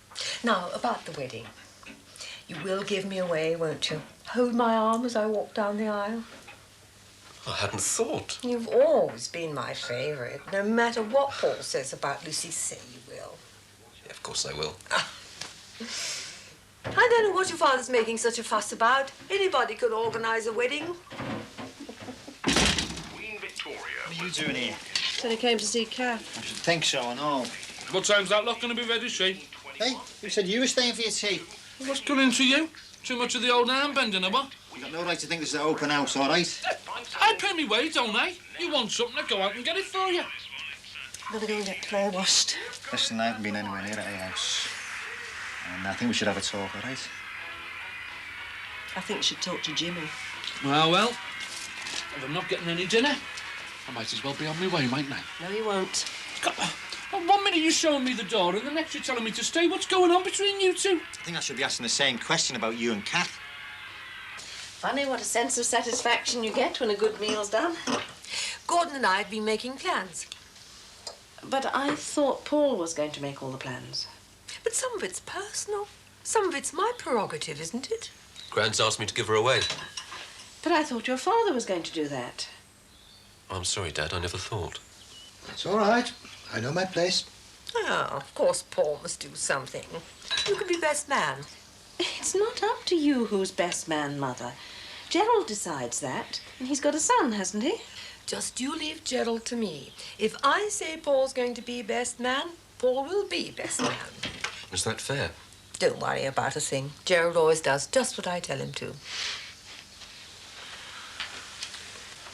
D: Now, about the wedding. You will give me away, won't you? Hold my arm as I walk down the aisle.
N: I hadn't thought.
D: You've always been my favourite. No matter what Paul says about Lucy, say you will.
N: Yeah, of course I will.
D: I don't know what your father's making such a fuss about. Anybody could organise a wedding.
I: What are you doing here?
Q: Said he came to see Kath.
I: I should think so, I know.
J: What time's that lot going to be ready, she?
I: Hey, who said you were staying for your tea?
J: What's coming to you? Too much of the old arm bending, or what?
I: You've got no right to think this is an open house, all right?
J: I pay me way, don't I? You want something, I go out and get it for you.
Q: I'm gonna go and get Claire washed.
I: Listen, I haven't been anywhere near that house. And I think we should have a talk, all right?
Q: I think you should talk to Jimmy.
J: Well, if I'm not getting any dinner, I might as well be on my way, mightn't I?
Q: No, you won't.
J: Well, 1 minute you're showing me the door and the next you're telling me to stay. What's going on between you two?
I: I think I should be asking the same question about you and Kath.
O: Funny what a sense of satisfaction you get when a good meal's done.
D: Gordon and I have been making plans.
O: But I thought Paul was going to make all the plans.
D: But some of it's personal. Some of it's my prerogative, isn't it?
N: Grant's asked me to give her away.
O: But I thought your father was going to do that.
N: I'm sorry, Dad, I never thought.
M: It's all right. I know my place.
D: Oh, of course Paul must do something. You could be best man.
O: It's not up to you who's best man, Mother. Gerald decides that, and he's got a son, hasn't he?
D: Just you leave Gerald to me. If I say Paul's going to be best man, Paul will be best man.
N: Is that fair?
D: Don't worry about a thing. Gerald always does just what I tell him to.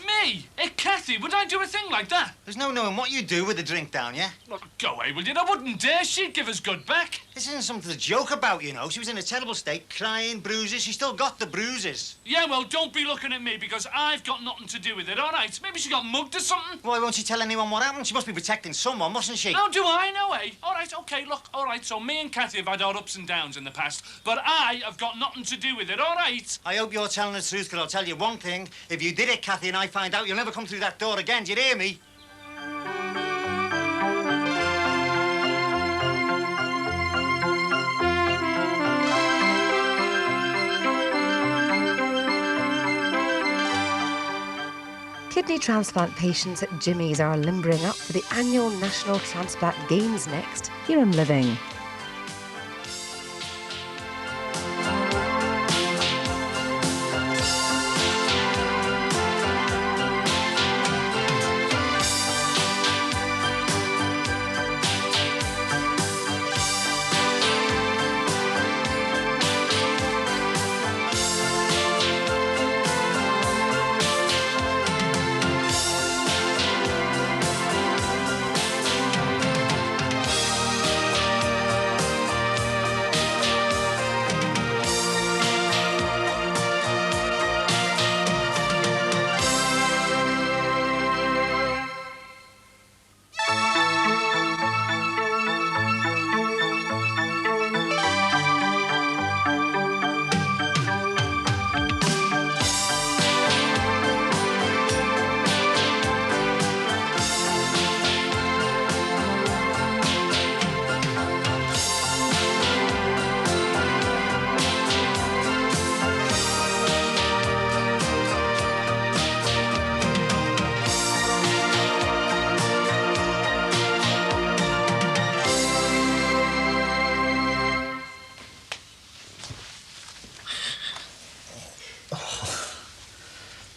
J: Me? Hey, Kathy, would I do a thing like that?
I: There's no knowing what you'd do with the drink down, yeah?
J: Look, go away, will you? I wouldn't dare. She'd give us good back.
I: This isn't something to joke about, you know. She was in a terrible state, crying, bruises. She still got the bruises.
J: Yeah, well, don't be looking at me because I've got nothing to do with it, all right? Maybe she got mugged or something.
I: Why won't she tell anyone what happened? She must be protecting someone, mustn't she?
J: How do I know, eh? All right, OK, look, all right, so me and Kathy have had our ups and downs in the past, but I have got nothing to do with it, all right?
I: I hope you're telling the truth, because I'll tell you one thing. If you did it, Kathy, and I find out, you'll never come through that door again. Do you hear me?
R: Kidney transplant patients at Jimmy's are limbering up for the annual National Transplant Games next. Hear 'em living.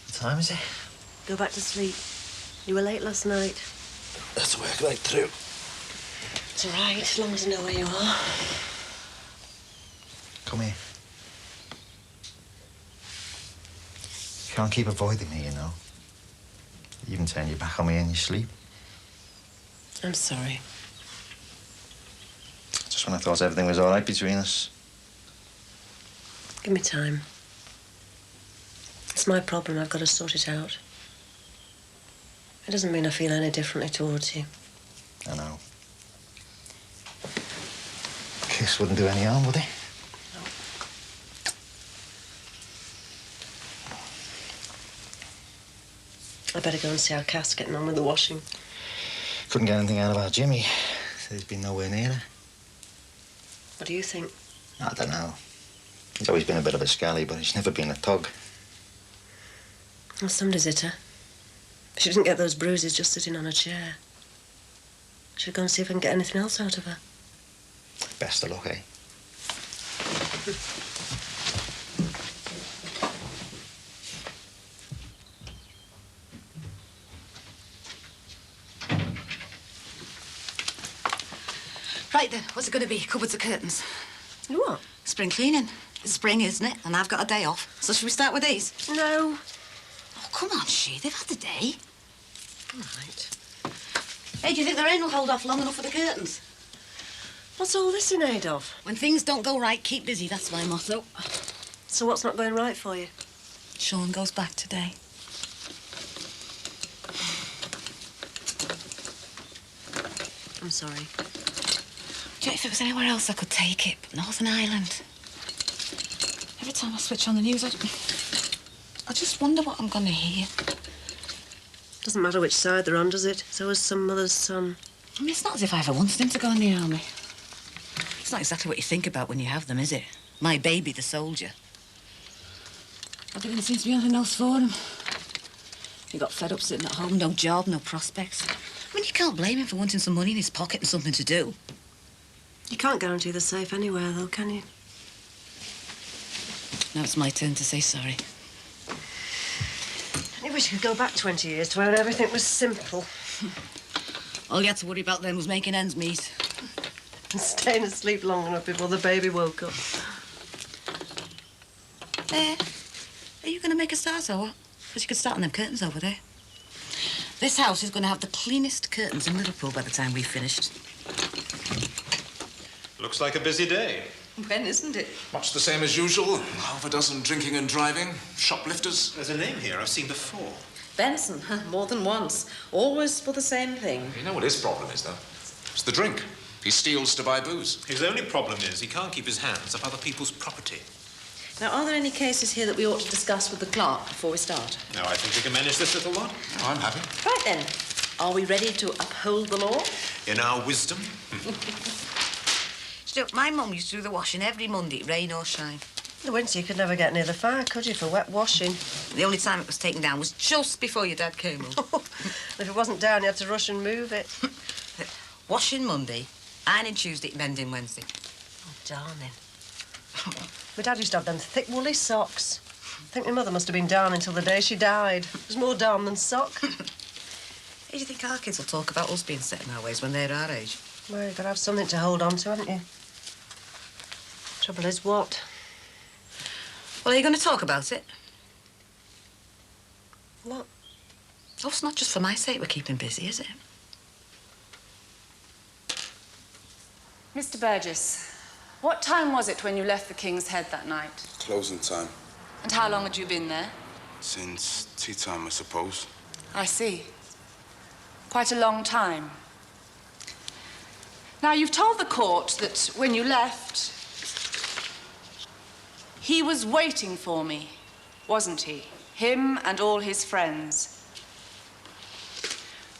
M: What time is it?
Q: Go back to sleep. You were late last night.
M: Let's work right through.
Q: It's all right, as long as I know where you are.
I: Come here. You can't keep avoiding me, you know. You even turn your back on me in your sleep.
Q: I'm sorry.
I: Just when I thought everything was all right between us.
Q: Give me time. It's my problem. I've got to sort it out. It doesn't mean I feel any differently towards you.
I: I know. Kiss wouldn't do any harm, would it?
Q: I better go and see how Kath's getting on with the washing.
I: Couldn't get anything out of our Jimmy. Said he's been nowhere near her.
Q: What do you think?
I: I don't know. He's always been a bit of a scally, but he's never been a tug.
Q: Well, somebody's hit her. She didn't get those bruises just sitting on a chair. I should go and see if I can get anything else out of her.
I: Best of luck, eh?
A: Right then, what's it going to be? Cupboards or curtains?
Q: What?
A: Spring cleaning. It's spring, isn't it? And I've got a day off. So should we start with these?
Q: No.
A: Oh, come on, She. They've had the day.
Q: All right.
A: Hey, do you think the rain will hold off long enough for the curtains?
Q: What's all this in aid of?
A: When things don't go right, keep busy. That's my motto.
Q: So what's not going right for you?
A: Sean goes back today.
Q: I'm sorry.
A: Do you know, if it was anywhere else, I could take it, but Northern Ireland. Every time I switch on the news, I just wonder what I'm going to hear.
Q: Doesn't matter which side they're on, does it? So is some mother's son.
A: I mean, it's not as if I ever wanted him to go in the army. It's not exactly what you think about when you have them, is it? My baby, the soldier. But there didn't seem to be anything else for him. He got fed up sitting at home, no job, no prospects. I mean, you can't blame him for wanting some money in his pocket and something to do.
Q: You can't guarantee they're safe anywhere, though, can you?
A: Now it's my turn to say sorry.
Q: I wish you could go back 20 years to where everything was simple.
A: All you had to worry about then was making ends meet.
Q: And staying asleep long enough before the baby woke up.
A: Are you going to make a start or what? Because you could start on them curtains over there. This house is going to have the cleanest curtains in Liverpool by the time we've finished.
S: Looks like a busy day.
O: When isn't it?
T: Much the same as usual. Half a dozen drinking and driving, shoplifters.
S: There's a name here I've seen before.
O: Benson, more than once. Always for the same thing.
T: You know what his problem is, though? It's the drink. He steals to buy booze.
S: His only problem is he can't keep his hands off other people's property.
O: Now, are there any cases here that we ought to discuss with the clerk before we start?
S: No, I think we can manage this little one.
T: Oh, I'm happy.
O: Right then. Are we ready to uphold the law?
S: In our wisdom.
A: Look, my mum used to do the washing every Monday, rain or shine.
Q: In the winter, you could never get near the fire, could you, for wet washing?
A: The only time it was taken down was just before your dad came home.
Q: If it wasn't down, you had to rush and move it.
A: Washing Monday, ironing Tuesday, mending Wednesday.
Q: Oh, darling. My dad used to have them thick woolly socks. I think my mother must have been darning until the day she died. It was more darn than sock.
A: How do you think our kids will talk about us being set in our ways when they're our age?
Q: Well, you've got to have something to hold on to, haven't you? Trouble is, what?
A: Well, are you going to talk about it?
Q: What?
A: Oh, it's not just for my sake we're keeping busy, is it?
U: Mr. Burgess, what time was it when you left the King's Head that night?
V: Closing time.
U: And how long had you been there?
V: Since tea time, I suppose.
U: I see. Quite a long time. Now, you've told the court that when you left, he was waiting for me, wasn't he? Him and all his friends.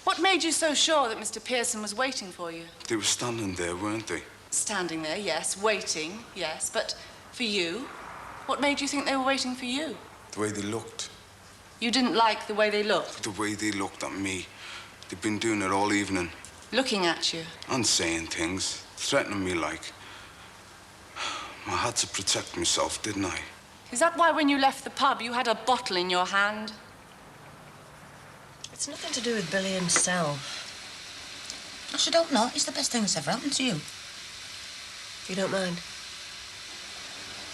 U: What made you so sure that Mr. Pearson was waiting for you?
V: They were standing there, weren't they?
U: Standing there, yes. Waiting, yes. But for you? What made you think they were waiting for you?
V: The way they looked.
U: You didn't like the way they looked?
V: The way they looked at me. They've been doing it all evening.
U: Looking at you?
V: And saying things. Threatening me like. I had to protect myself, didn't I?
U: Is that why when you left the pub you had a bottle in your hand?
Q: It's nothing to do with Billy himself.
A: I should hope not. It's the best thing that's ever happened to you.
Q: You don't mind?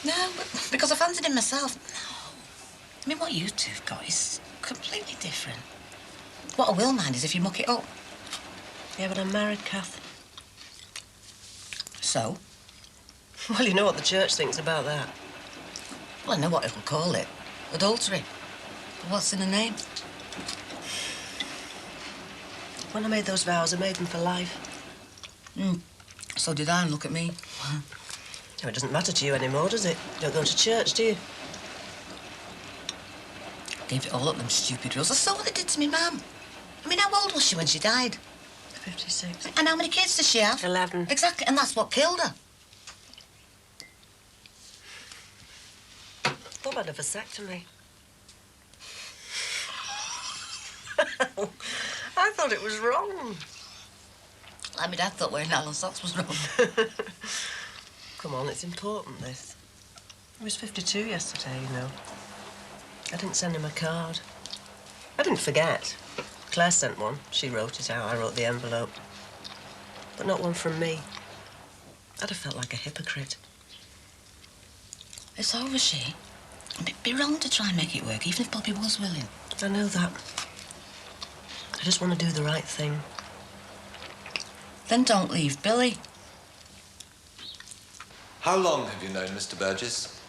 A: No, but because I fancied him myself. No. I mean, what you two have got is completely different. What I will mind is if you muck it up.
Q: Yeah, but I'm married, Kath.
A: So?
Q: Well, you know what the church thinks about that.
A: Well, I know what it'll call it. Adultery. But what's in the name?
Q: When I made those vows, I made them for life.
A: So did I, and look at me.
Q: No, it doesn't matter to you anymore, does it? You don't go to church, do you?
A: Gave it all up, them stupid rules. I saw what they did to me mum. I mean, how old was she when she died?
Q: 56.
A: And how many kids does she have?
Q: 11.
A: Exactly, and that's what killed her.
Q: Thought I'd have a vasectomy. I thought it was wrong.
A: Like my dad thought wearing nylon socks was wrong.
Q: Come on, it's important, this. He was 52 yesterday, you know. I didn't send him a card. I didn't forget. Claire sent one. She wrote it out. I wrote the envelope. But not one from me. I'd have felt like a hypocrite.
E: It's over, she. It'd be wrong to try and make it work, even if Bobby was willing.
Q: I know that. I just want to do the right thing.
E: Then don't leave Billy.
K: How long have you known Mr. Burgess?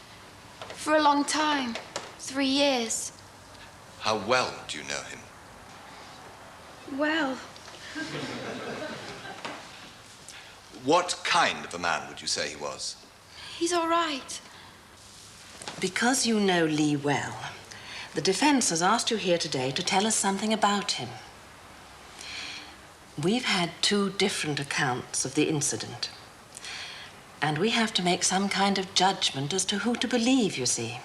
C: For a long time. 3 years.
K: How well do you know him?
C: Well,
K: What kind of a man would you say he was?
C: he's all right.
O: Because you know Lee well, the defense has asked you here today to tell us something about him. We've had 2 different accounts of the incident, and we have to make some kind of judgment as to who to believe, you see.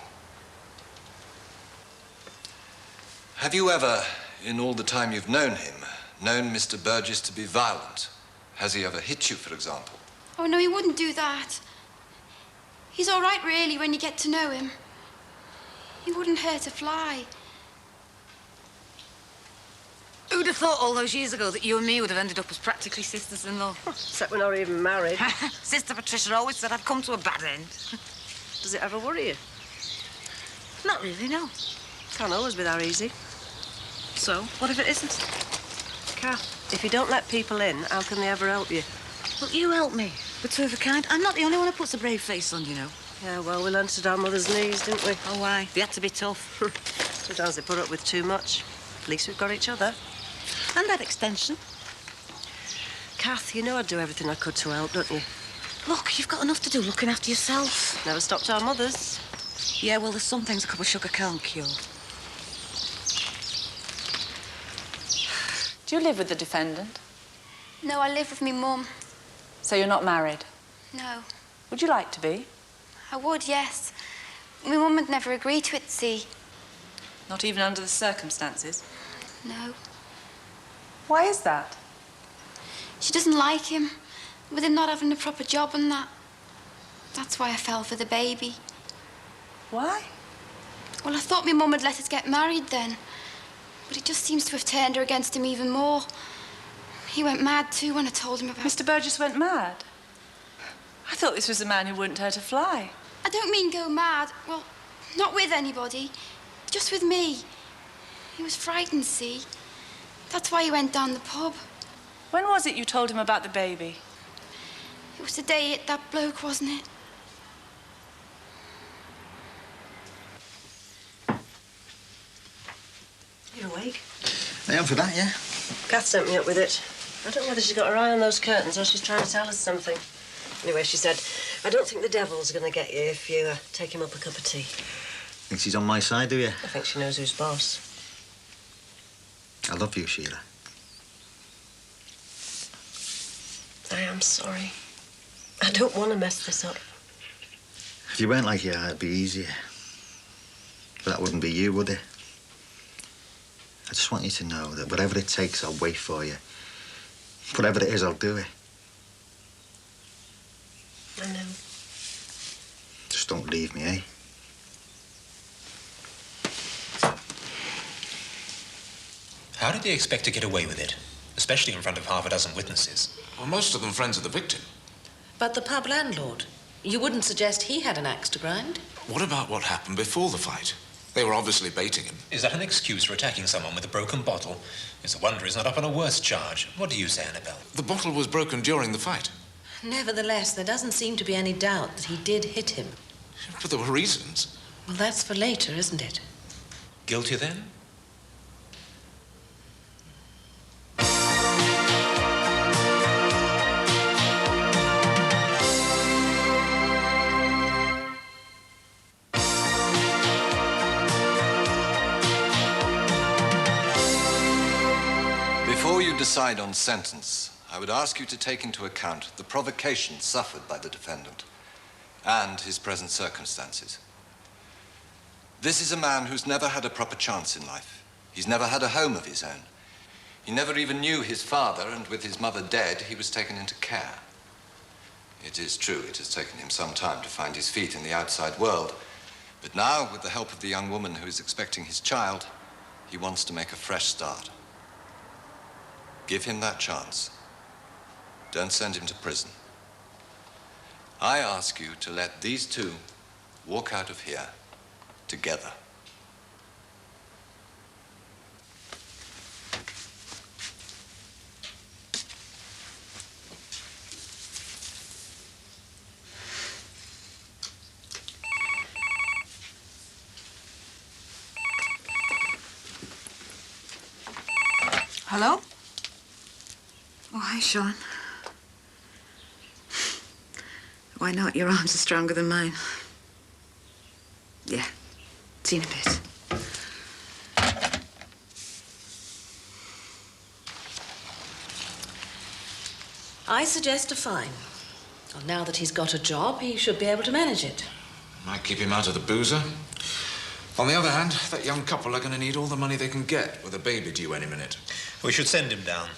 K: Have you ever, in all the time you've known him, known Mr. Burgess to be violent? Has he ever hit you, for example?
C: Oh, no, he wouldn't do that. He's all right, really, when you get to know him. He wouldn't hurt a fly.
A: Who'd have thought all those years ago that you and me would have ended up as practically sisters-in-law?
Q: Except we're not even married.
A: Sister Patricia always said I'd come to a bad end.
Q: Does it ever worry you?
A: Not really, no.
Q: Can't always be that easy.
A: So, what if it isn't?
Q: Kath, if you don't let people in, how can they ever help you?
A: Well, you help me. We're 2 of a kind. I'm not the only one who puts a brave face on, you know.
Q: Yeah, well, we learned at our mother's knees, didn't we?
A: Oh, why? They had to be tough.
Q: Sometimes they put up with too much. At least we've got each other.
A: And that extension.
Q: Kath, you know I'd do everything I could to help, don't you?
A: Look, you've got enough to do looking after yourself.
Q: Never stopped our mothers.
A: Yeah, well, there's some things a cup of sugar can't cure.
U: Do you live with the defendant?
C: No, I live with me mum.
U: So you're not married?
C: No.
U: Would you like to be?
C: I would, yes. My mum would never agree to it, see.
U: Not even under the circumstances?
C: No.
U: Why is that?
C: She doesn't like him, with him not having a proper job and that. That's why I fell for the baby.
U: Why?
C: Well, I thought my mum had let us get married then. But it just seems to have turned her against him even more. He went mad too when I told him about...
U: Mr. Burgess went mad? I thought this was a man who wouldn't hurt a fly.
C: I don't mean go mad. Well, not with anybody. Just with me. He was frightened, see? That's why he went down the pub.
U: When was it you told him about the baby?
C: It was the day he hit that bloke, wasn't it?
Q: You're awake?
I: I am for that, yeah.
Q: Kath sent me up with it. I don't know whether she's got her eye on those curtains or she's trying to tell us something. Anyway, she said, I don't think the devil's going to get you if you take him up a cup of tea.
I: Think she's on my side, do you?
Q: I think she knows who's boss.
I: I love you, Sheila.
Q: I am sorry. I don't want to mess this up.
I: If you weren't like you are, it'd be easier. But that wouldn't be you, would it? I just want you to know that whatever it takes, I'll wait for you. Whatever it is, I'll do it.
Q: I know.
I: Just don't leave me, eh?
S: How did they expect to get away with it? Especially in front of half a dozen witnesses.
T: Well, most of them friends of the victim.
O: But the pub landlord, you wouldn't suggest he had an axe to grind?
T: What about what happened before the fight? They were obviously baiting him.
S: Is that an excuse for attacking someone with a broken bottle? It's a wonder he's not up on a worse charge. What do you say, Annabelle?
T: The bottle was broken during the fight.
O: Nevertheless, there doesn't seem to be any doubt that he did hit him.
T: But there were reasons.
O: Well, that's for later, isn't it?
S: Guilty then?
K: Before you decide on sentence, I would ask you to take into account the provocation suffered by the defendant and his present circumstances. This is a man who's never had a proper chance in life. He's never had a home of his own. He never even knew his father, and with his mother dead, he was taken into care. It is true, it has taken him some time to find his feet in the outside world. But now, with the help of the young woman who is expecting his child, he wants to make a fresh start. Give him that chance. Don't send him to prison. I ask you to let these two walk out of here together.
A: Hello? Oh, hi, Sean. Why not? Your arms are stronger than mine. Yeah. See you in a bit.
O: I suggest a fine. Well, now that he's got a job, he should be able to manage it.
T: Might keep him out of the boozer. On the other hand, that young couple are going to need all the money they can get with a baby due any minute.
S: We should send him down.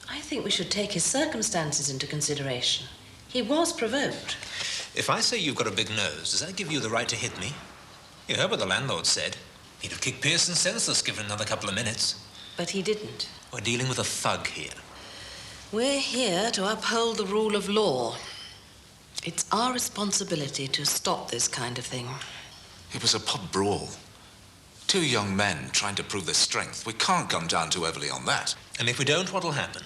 O: I think we should take his circumstances into consideration. He was provoked.
S: If I say you've got a big nose, does that give you the right to hit me? You heard what the landlord said. He'd have kicked Pearson senseless given another couple of minutes.
O: But he didn't.
S: We're dealing with a thug here.
O: We're here to uphold the rule of law. It's our responsibility to stop this kind of thing.
T: It was a pub brawl. Two young men trying to prove their strength. We can't come down too heavily on that.
S: And if we don't, what'll happen?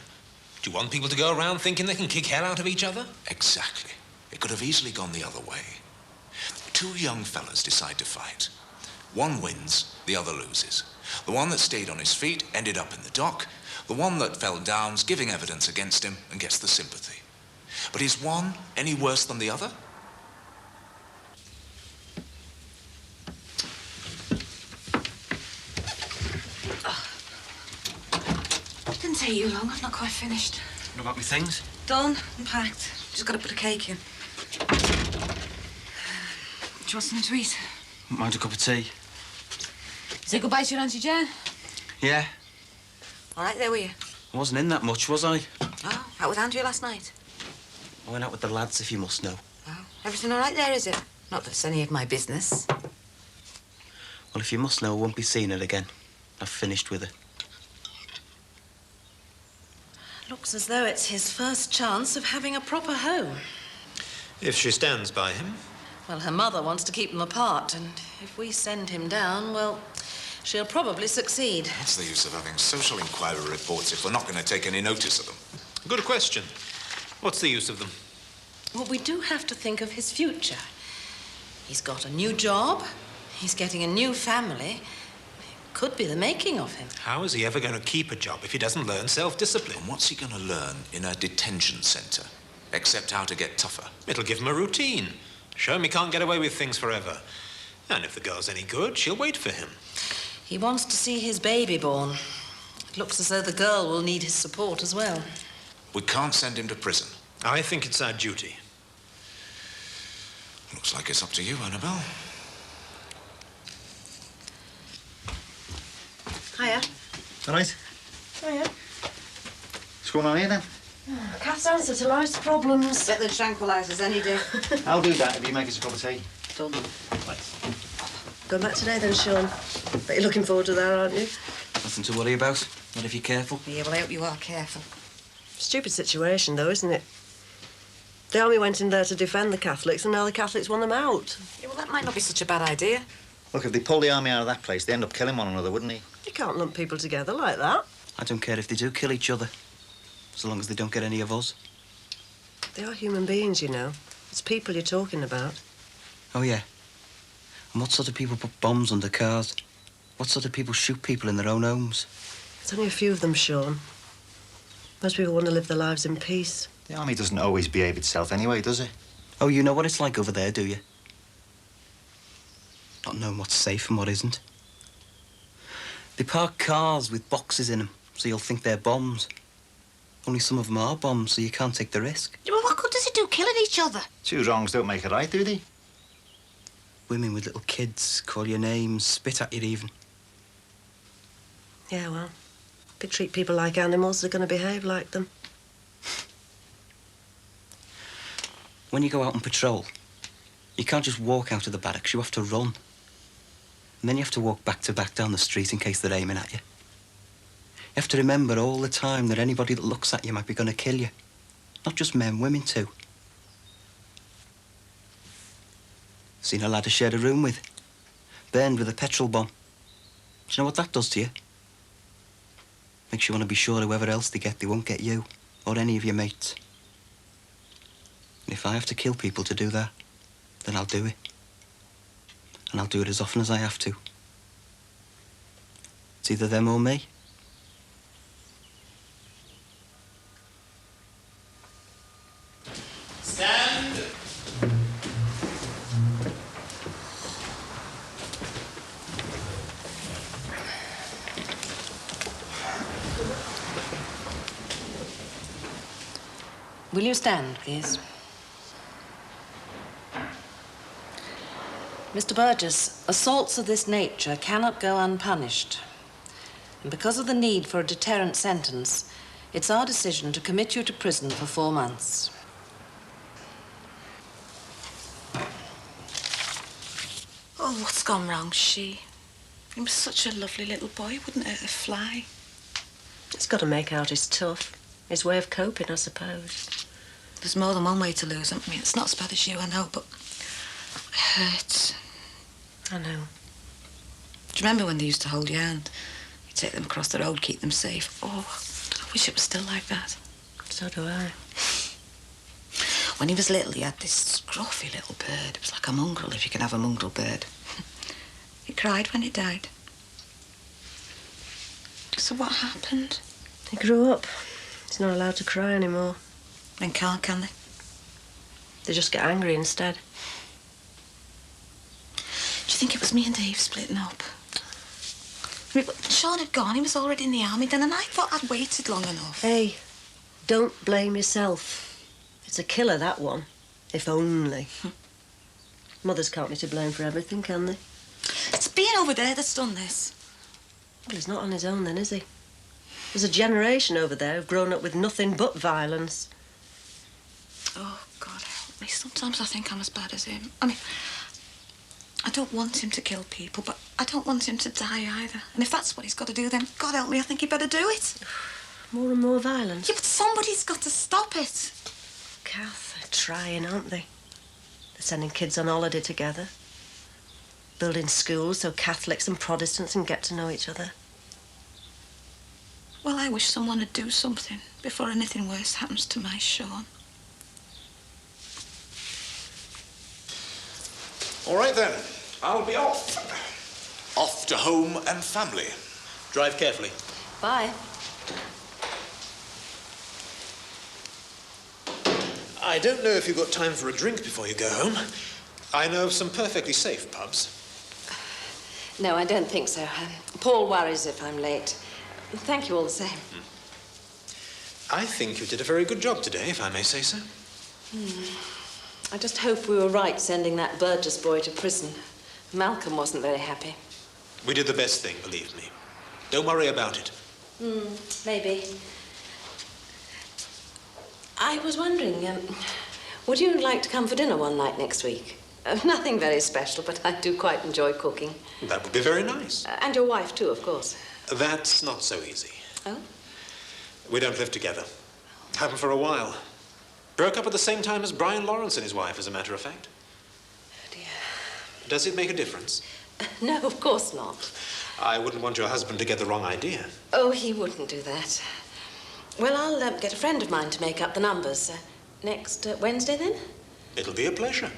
S: Do you want people to go around thinking they can kick hell out of each other?
T: Exactly. It could have easily gone the other way. Two young fellas decide to fight. One wins, the other loses. The one that stayed on his feet ended up in the dock. The one that fell down's giving evidence against him and gets the sympathy. But is one any worse than the other?
A: Didn't take you long. I've not quite finished.
B: What about my things?
A: Done and packed. Just got to put a cake in. Do you want something to eat?
B: Wouldn't mind a cup of tea.
A: Say goodbye to your Auntie Jen.
B: Yeah.
A: All right, there were you.
B: I wasn't in that much, was I?
A: Oh, out with Andrea last night.
B: I went out with the lads, if you must know.
A: Oh, everything all right there, is it? Not that it's any of my business.
B: Well, if you must know, I won't be seeing her again. I've finished with her.
O: Looks as though it's his first chance of having a proper home.
S: If she stands by him.
O: Well, her mother wants to keep them apart, and if we send him down, well, she'll probably succeed.
T: What's the use of having social inquiry reports if we're not going to take any notice of them?
S: Good question. What's the use of them?
O: Well, we do have to think of his future. He's got a new job. He's getting a new family. Could be the making of him.
S: How is he ever going to keep a job if he doesn't learn self-discipline?
T: And what's he going to learn in a detention centre? Except how to get tougher.
S: It'll give him a routine. Show him he can't get away with things forever. And if the girl's any good, she'll wait for him.
O: He wants to see his baby born. It looks as though the girl will need his support as well.
T: We can't send him to prison.
S: I think it's our duty.
T: Looks like it's up to you, Annabelle.
I: Hiya. All right.
F: Hiya.
I: What's going on here, then?
F: Cat's answer to life's problems.
A: Better than tranquilizers any day.
I: I'll do that if you make us a cup of tea.
A: Done.
I: Right.
Q: Going back today then, Sean. Bet you're looking forward to that, aren't you?
B: Nothing to worry about. Not if you're careful.
A: Yeah, well, I hope you are careful.
Q: Stupid situation, though, isn't it? The army went in there to defend the Catholics, and now the Catholics won them out.
A: Yeah, well, that might not be such a bad idea.
I: Look, if they pull the army out of that place, they end up killing one another, wouldn't they?
Q: You can't lump people together like that.
B: I don't care if they do kill each other, so long as they don't get any of us.
Q: They are human beings, you know. It's people you're talking about.
B: Oh, yeah. And what sort of people put bombs under cars? What sort of people shoot people in their own homes?
Q: There's only a few of them, Sean. Most people want to live their lives in peace.
I: The army doesn't always behave itself anyway, does it?
B: Oh, you know what it's like over there, do you? Not knowing what's safe and what isn't. They park cars with boxes in them, so you'll think they're bombs. Only some of them are bombs, so you can't take the risk.
A: Yeah, well, what good does it do killing each other?
I: Two wrongs don't make a right, do they?
B: Women with little kids call your names, spit at you even.
Q: Yeah, well, if they treat people like animals, they're going to behave like them.
B: When you go out on patrol, you can't just walk out of the barracks, you have to run. And then you have to walk back to back down the street in case they're aiming at you. You have to remember all the time that anybody that looks at you might be going to kill you. Not just men, women too.
G: Seen a lad I shared a room with. Burned with a petrol bomb. Do you know what that does to you? Makes you want to be sure whoever else they get, they won't get you. Or any of your mates. And if I have to kill people to do that, then I'll do it. And I'll do it as often as I have to. It's either them or me.
L: Stand!
O: Will you stand, please? Mr. Burgess, assaults of this nature cannot go unpunished. And because of the need for a deterrent sentence, it's our decision to commit you to prison for 4 months.
E: Oh, what's gone wrong, she? He was such a lovely little boy, wouldn't hurt a fly.
Q: He's got to make out he's tough. His way of coping, I suppose.
E: There's more than one way to lose him. I mean, it's not as bad as you, I know, but it hurts.
Q: I know.
E: Do you remember when they used to hold your hand? You'd take them across the road, keep them safe. Oh, I wish it was still like that.
Q: So do I.
E: When he was little, he had this scruffy little bird. It was like a mongrel, if you can have a mongrel bird. He cried when he died. So what happened?
Q: He grew up. He's not allowed to cry anymore.
E: Then can't, can they?
Q: They just get angry instead.
E: Do you think it was me and Dave splitting up? I mean, Sean had gone, he was already in the army then, and I thought I'd waited long enough.
Q: Hey, don't blame yourself. It's a killer, that one. If only. Mothers can't be to blame for everything, can they?
E: It's being over there that's done this.
Q: Well, he's not on his own then, is he? There's a generation over there who've grown up with nothing but violence.
E: Oh, God help me. Sometimes I think I'm as bad as him. I mean, I don't want him to kill people, but I don't want him to die either. And if that's what he's got to do, then God help me, I think he'd better do it.
Q: More and more violence.
E: Yeah, but somebody's got to stop it.
Q: Kath, they're trying, aren't they? They're sending kids on holiday together. Building schools so Catholics and Protestants can get to know each other.
E: Well, I wish someone would do something before anything worse happens to my Sean.
T: All right, then. I'll be off. Off to home and family.
S: Drive carefully.
O: Bye.
S: I don't know if you've got time for a drink before you go home. I know of some perfectly safe pubs.
O: No, I don't think so. Paul worries if I'm late. Thank you all the same.
S: I think you did a very good job today, if I may say so.
O: I just hope we were right sending that Burgess boy to prison. Malcolm wasn't very happy.
S: We did the best thing, believe me. Don't worry about it.
O: Maybe. I was wondering, would you like to come for dinner one night next week? Nothing very special, but I do quite enjoy cooking.
S: That would be very nice.
O: And your wife, too, of course.
S: That's not so easy.
O: Oh?
S: We don't live together. Haven't for a while. Broke up at the same time as Brian Lawrence and his wife, as a matter of fact.
O: Oh, dear.
S: Does it make a difference?
O: No, of course not.
S: I wouldn't want your husband to get the wrong idea.
O: Oh, he wouldn't do that. Well, I'll get a friend of mine to make up the numbers. Next Wednesday, then?
S: It'll be a pleasure.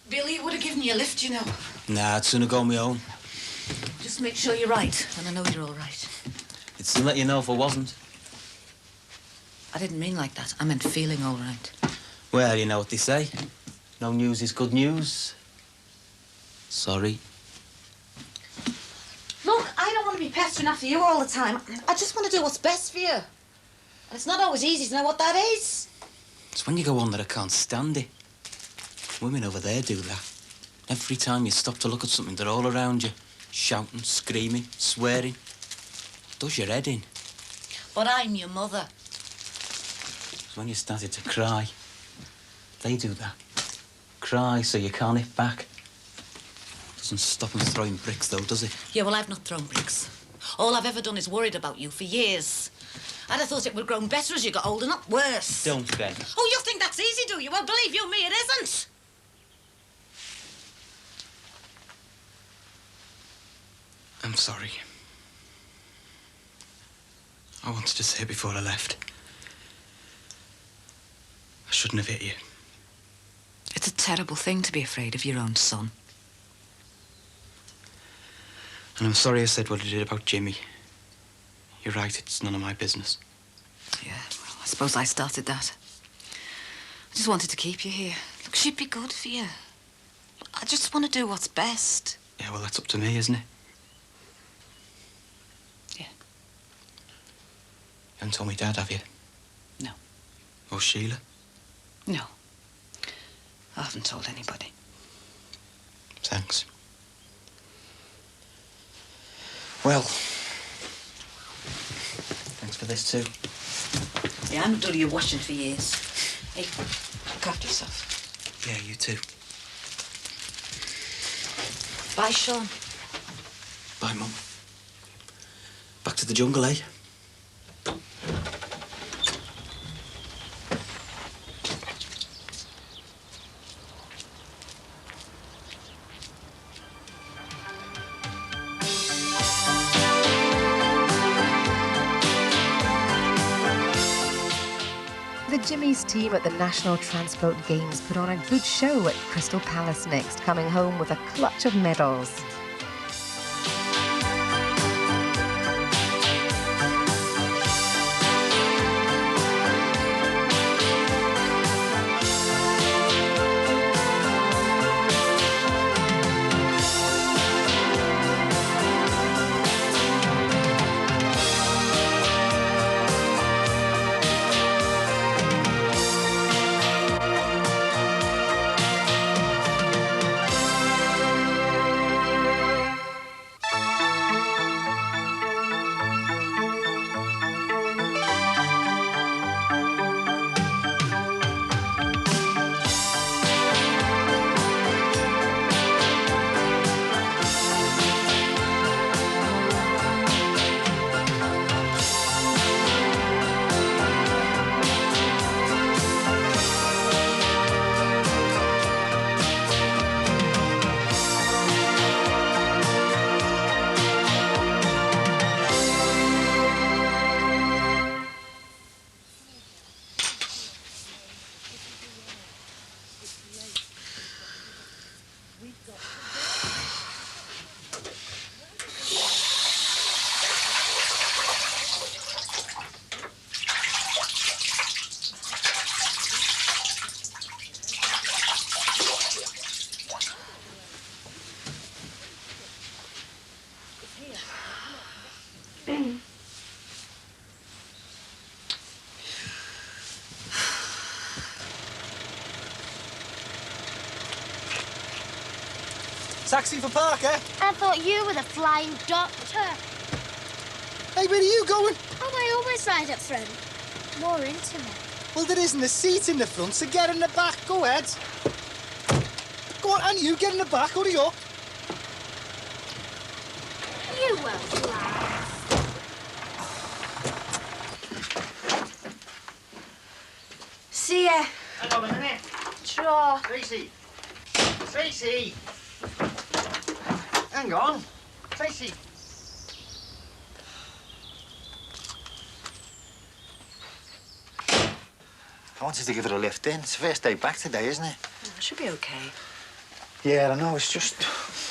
E: Billy would have given you a lift, you know.
G: Nah, I'd sooner go on my own.
E: Just make sure you're right, and I know you're all right.
G: I'd still let you know if I wasn't.
E: I didn't mean like that. I meant feeling all right.
G: Well, you know what they say. No news is good news. Sorry.
E: Look, I don't want to be pestering after you all the time. I just want to do what's best for you. And it's not always easy to know what that is.
G: It's when you go on that I can't stand it. Women over there do that. Every time you stop to look at something, they're all around you. Shouting, screaming, swearing. Does your head in.
E: But I'm your mother.
G: It's when you started to cry. They do that. Cry so you can't hit back. Doesn't stop them throwing bricks, though, does it?
E: Yeah, well, I've not thrown bricks. All I've ever done is worried about you for years. I'd have thought it would have grown better as you got older, not worse.
G: Don't, Ben.
E: Oh, you think that's easy
H: dirty, do you? Well, believe you me, it isn't.
G: I'm sorry. I wanted to say it before I left. I shouldn't have hit you.
A: It's a terrible thing to be afraid of your own son.
G: And I'm sorry I said what I did about Jimmy. You're right, it's none of my business.
A: Yeah, well, I suppose I started that. I just wanted to keep you here. Look, she'd be good for you. I just want to do what's best.
G: Yeah, well, that's up to me, isn't it?
A: Yeah.
G: You haven't told me Dad, have you?
A: No.
G: Or Sheila?
A: No. I haven't told anybody.
G: Thanks. Well, thanks for this too.
A: Yeah, I haven't done your washing for years. Hey, look after yourself.
G: Yeah, you too.
A: Bye, Sean.
G: Bye, Mum. Back to the jungle, eh?
R: The Jimmy's team at the National Transport Games put on a good show at Crystal Palace next, coming home with a clutch of medals.
L: Taxi for Parker?
C: I thought you were the flying doctor.
L: Hey, where are you going?
C: Oh, I always ride up front. More intimate.
L: Well, there isn't a seat in the front, so get in the back. Go ahead. Go on, and you get in the back. Hurry up.
C: You won't laugh.
A: See ya.
I: Hang on a minute.
C: Draw.
I: Tracy. Tracy. Hang on. Tracy. I wanted to give her a lift in. It's the first day back today, isn't it?
Q: She'll be okay.
I: Yeah, I know. It's just...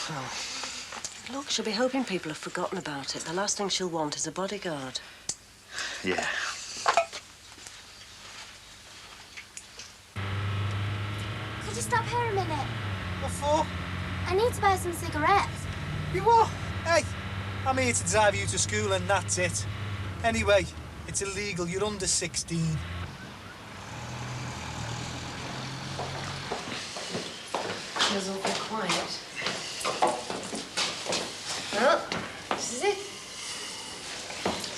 I: well,
Q: Look, she'll be hoping people have forgotten about it. The last thing she'll want is a bodyguard.
I: yeah.
C: Could you stop here a minute?
L: What for?
C: I need to buy some cigarettes.
L: You what? Hey, I'm here to drive you to school and that's it. Anyway, it's illegal. You're under 16.
Q: Feels awfully quiet. Well, this is it.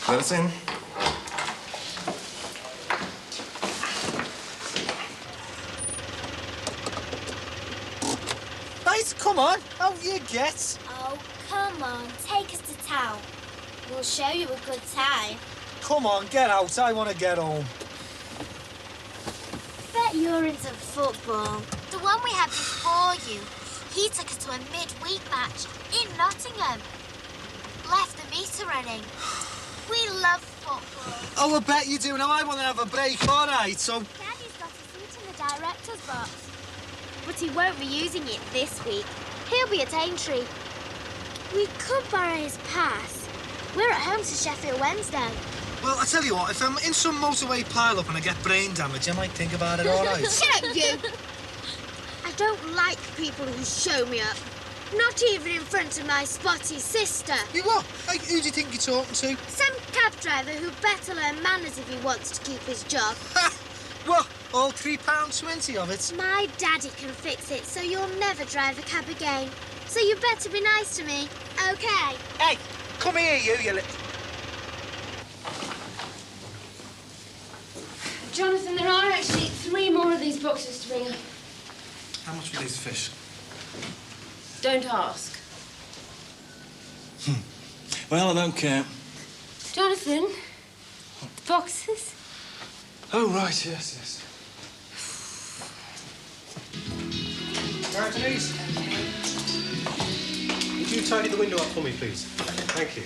B: Let us in.
L: Right, come on. Out you get.
C: Oh, come on. Take us to town. We'll show you a good time.
L: Come on, get out. I want to get home.
C: Bet bet you're into football. The one we had before you. He took us to a midweek match in Nottingham. Left the meter running. We love football.
L: Oh, I bet you do. Now, I want to have a break, all right, so...
C: Daddy's got a seat in the director's box. But he won't be using it this week. He'll be at Aintree. We could borrow his pass. We're at home to Sheffield Wednesday.
L: Well, I tell you what, if I'm in some motorway pile-up and I get brain damage, I might think about it, all right?
C: Shut up, you! I don't like people who show me up. Not even in front of my spotty sister.
L: You what? Hey, who do you think you're talking to?
C: Some cab driver who better learn manners if he wants to keep his job.
L: What? All £3.20 of it?
C: My daddy can fix it, so you'll never drive a cab again. So you better be nice to me, okay?
L: Hey, come here, you little...
F: Jonathan, there are actually 3 more of these boxes to bring up.
B: How much for these fish?
F: Don't ask.
N: Well, I don't care.
F: Jonathan, boxes?
N: Oh, right, yes.
B: Right, Denise. Would you tidy the window up for me, please? Thank you.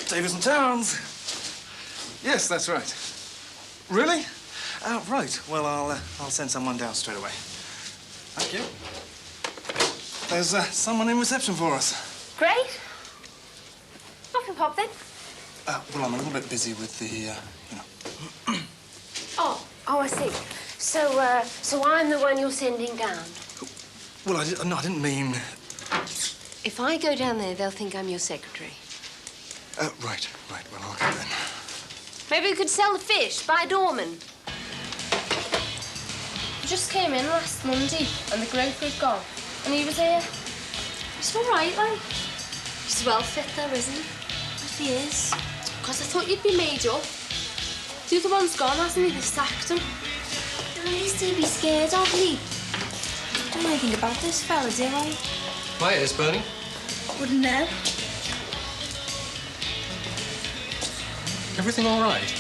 N: Davis and Towns. Yes, that's right. Really? Right. Well, I'll send someone down straight away. Thank you. There's someone in reception for us.
F: Great. Off you pop, then.
N: Well, I'm a little bit busy with the,
F: Oh, I see. So I'm the one you're sending down?
N: Well, I didn't mean...
F: If I go down there, they'll think I'm your secretary.
N: Right. Well, I'll go then.
F: Maybe we could sell the fish, buy a doorman. He just came in last Monday, and the grocer's gone. And he was here. He's all right, like. He's well fit, though, isn't he? If he is. Because I thought you'd be made up. The other one's gone, hasn't he? They sacked him.
C: At least he'd be scared of me.
F: I don't know anything about this fella, do I?
B: My ear's burning.
F: Wouldn't know.
B: Everything all right?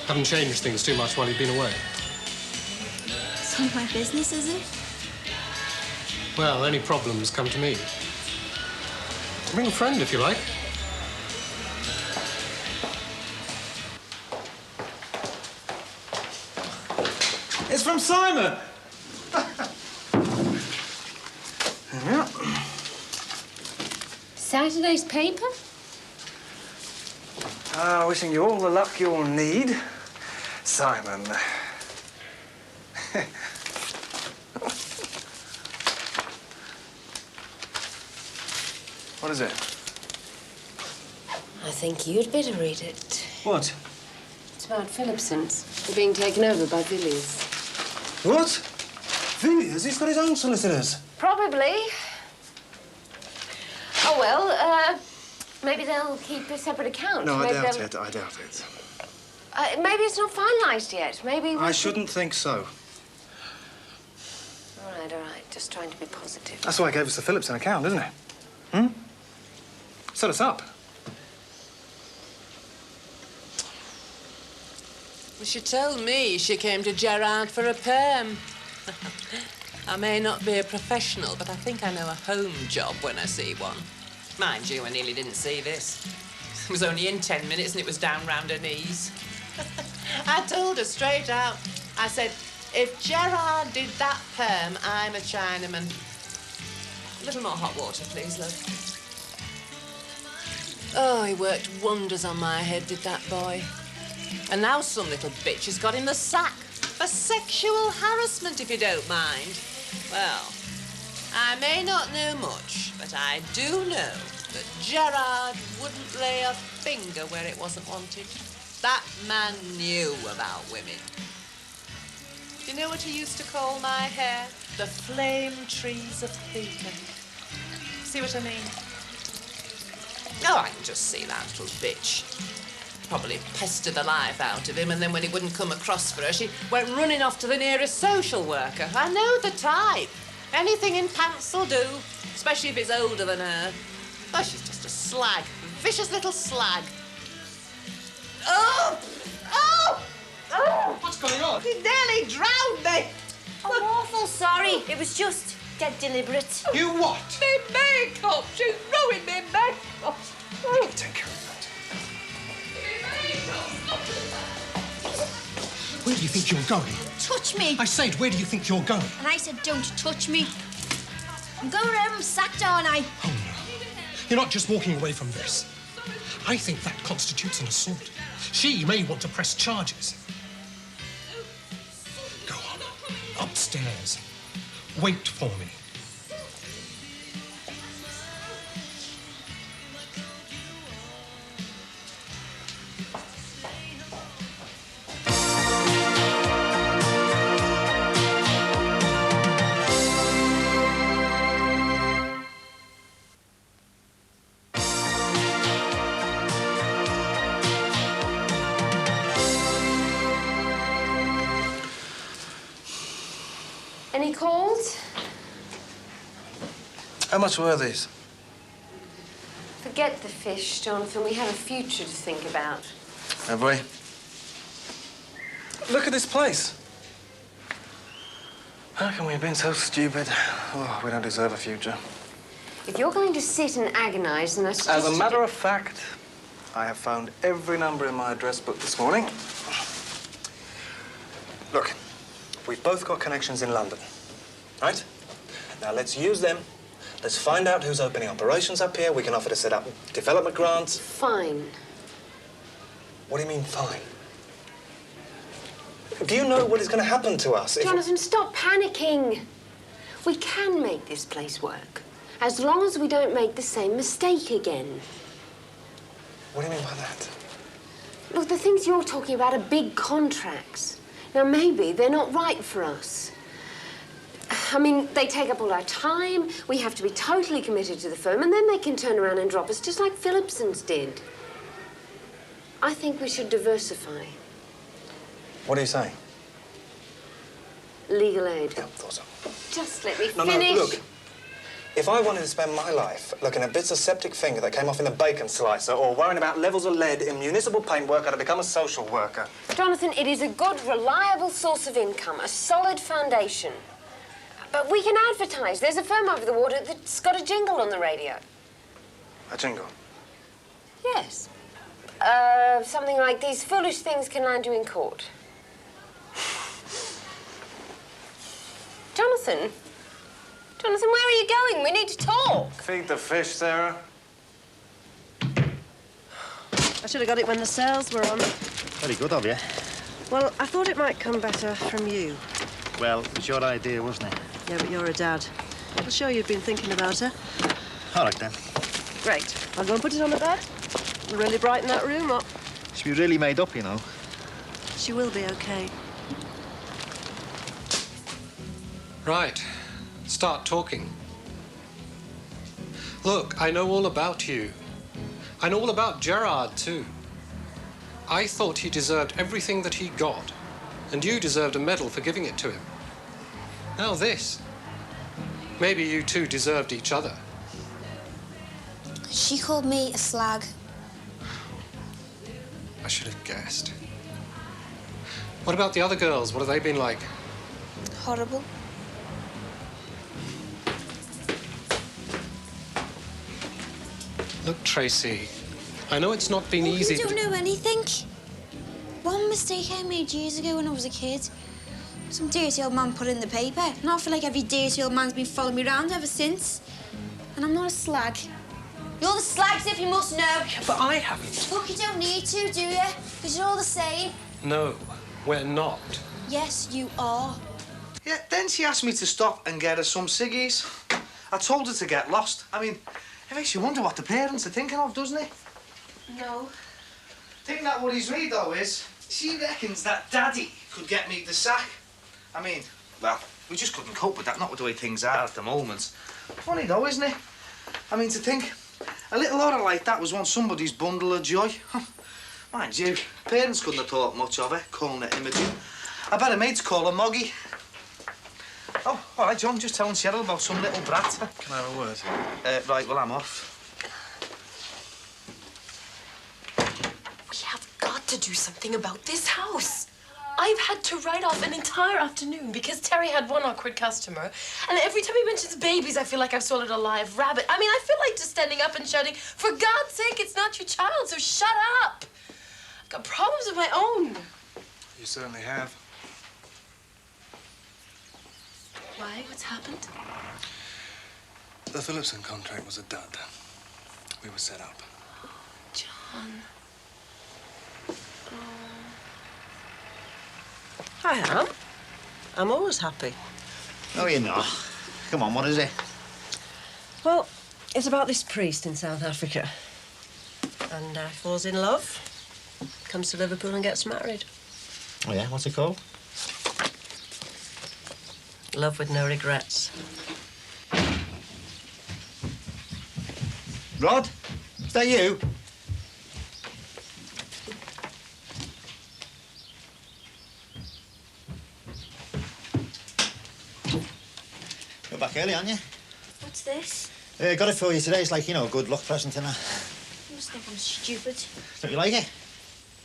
B: Haven't changed things too much while you've been away?
C: It's none of my business, is it?
B: Well, any problems come to me. Bring a friend if you like.
N: It's from Simon. Yeah.
F: Saturday's paper?
N: Wishing you all the luck you'll need, Simon. What is it?
F: I think you'd better read it.
N: What?
F: It's about Phillipson's. They're being taken over by Villiers.
N: What? Villiers? He's got his own solicitors.
F: Probably. Oh, well, maybe they'll keep a separate account.
N: No,
F: maybe
N: I doubt it. I doubt it.
F: Maybe it's not finalised yet. Maybe
N: I shouldn't think so.
F: All right. Just trying to be positive.
N: That's why he gave us the Phillipson account, isn't it? Set us up.
D: She told me she came to Gerard for a perm. I may not be a professional, but I think I know a home job when I see one. Mind you, I nearly didn't see this. It was only in 10 minutes and it was down round her knees. I told her straight out. I said, if Gerard did that perm, I'm a Chinaman. A little more hot water, please, love. Oh, he worked wonders on my head, did that boy. And now some little bitch has got him the sack for sexual harassment, if you don't mind. Well, I may not know much, but I do know that Gerard wouldn't lay a finger where it wasn't wanted. That man knew about women. Do you know what he used to call my hair? The flame trees of thinking. See what I mean? Oh, I can just see that little bitch. Probably pestered the life out of him, and then when he wouldn't come across for her, she went running off to the nearest social worker. I know the type. Anything in pants will do, especially if it's older than her. Oh, she's just a slag. Vicious little slag. Oh! Oh! Oh!
B: What's going on?
D: He nearly drowned me.
C: I'm awful sorry. It was just dead deliberate.
B: You what?
D: Me makeup. She's ruined me makeup.
B: You can take care of that.
J: Where do you think you're going?
C: Touch me.
J: I said, where do you think you're going?
C: And I said, don't touch me. I'm going home. I'm sacked, aren't I?
J: Oh, no. You're not just walking away from this. I think that constitutes an assault. She may want to press charges. Go on. Upstairs. Wait for me.
F: Any calls?
N: How much were these?
F: Forget the fish, Jonathan. We have a future to think about.
N: Have we? Look at this place. How can we have been so stupid? Oh, we don't deserve a future.
F: If you're going to sit and agonise, then I suggest...
N: As a matter of fact, I have found every number in my address book this morning. Look, we've both got connections in London, right? Now let's use them. Let's find out who's opening operations up here. We can offer to set up development grants.
F: Fine.
N: What do you mean, fine? Do you know what is going to happen to us if...
F: Jonathan, stop panicking. We can make this place work, as long as we don't make the same mistake again.
N: What do you mean by that?
F: Look, the things you're talking about are big contracts. Now, maybe they're not right for us. I mean, they take up all our time, we have to be totally committed to the firm, and then they can turn around and drop us just like Phillipson's did. I think we should diversify.
N: What are you saying?
F: Legal aid.
N: Yeah, I thought so.
F: Just let me
N: No,
F: finish.
N: look. If I wanted to spend my life looking at bits of septic finger that came off in a bacon slicer or worrying about levels of lead in municipal paintwork, I'd have become a social worker.
F: Jonathan, it is a good, reliable source of income, a solid foundation. But we can advertise. There's a firm over the water that's got a jingle on the radio.
N: A jingle?
F: Yes. Something like, these foolish things can land you in court. Jonathan? Jonathan, where are you going? We need to talk.
N: Feed the fish, Sarah.
Q: I should have got it when the sales were on.
I: Very good of you.
Q: Well, I thought it might come better from you.
I: Well, it was your idea, wasn't it?
Q: Yeah, but you're a dad. It'll show you've been thinking about her.
I: All right, then.
Q: Great. I'll go and put it on the bed. It'll really brighten that room up.
I: She'll be really made up, you know.
Q: She will be okay.
P: Right. Start talking. Look, I know all about you. I know all about Gerard, too. I thought he deserved everything that he got, and you deserved a medal for giving it to him. Now this. Maybe you two deserved each other.
C: She called me a slag.
P: I should have guessed. What about the other girls? What have they been like?
C: Horrible.
P: Look, Tracy, I know it's not been easy.
C: You don't know anything. One mistake I made years ago when I was a kid. Some dirty old man put it in the paper, and I feel like every dirty old man's been following me around ever since. And I'm not a slag. You're the slags if you must know.
P: Yeah, but I haven't.
C: Look, you don't need to, do you? Because you're all the same.
P: No, we're not.
C: Yes, you are.
B: Yeah, then she asked me to stop and get her some ciggies. I told her to get lost. I mean, it makes you wonder what the parents are thinking of, doesn't it?
F: No.
B: think that worries me, though, is she reckons that Daddy could get me the sack. I mean, well, we just couldn't cope with that, not with the way things are at the moment. Funny, though, isn't it? I mean, to think a little order like that was once somebody's bundle of joy. Mind you, parents couldn't have thought much of her, calling her Imogen. I bet her mates call her Moggy. Oh, all right, John, just telling Cheryl about some little brat.
N: Can I have a word?
B: Right, well, I'm off.
F: We have got to do something about this house. I've had to write off an entire afternoon because Terry had one awkward customer. And every time he mentions babies, I feel like I've swallowed a live rabbit. I mean, I feel like just standing up and shouting, for God's sake, it's not your child, so shut up. I've got problems of my own.
N: You certainly have.
F: Why? What's happened?
N: The Phillipson contract was a dud. We were set up.
F: John.
Q: I am. I'm always happy.
I: No, you're not. Come on, what is it?
Q: Well, it's about this priest in South Africa. And falls in love, comes to Liverpool and gets married.
I: Oh, yeah? What's it called?
Q: Love with no regrets.
I: Rod? Is that you? You're back early, aren't you?
C: What's this?
I: Got it for you today. It's like, you know, a good luck present and that.
C: You must think I'm stupid.
I: Don't you like it?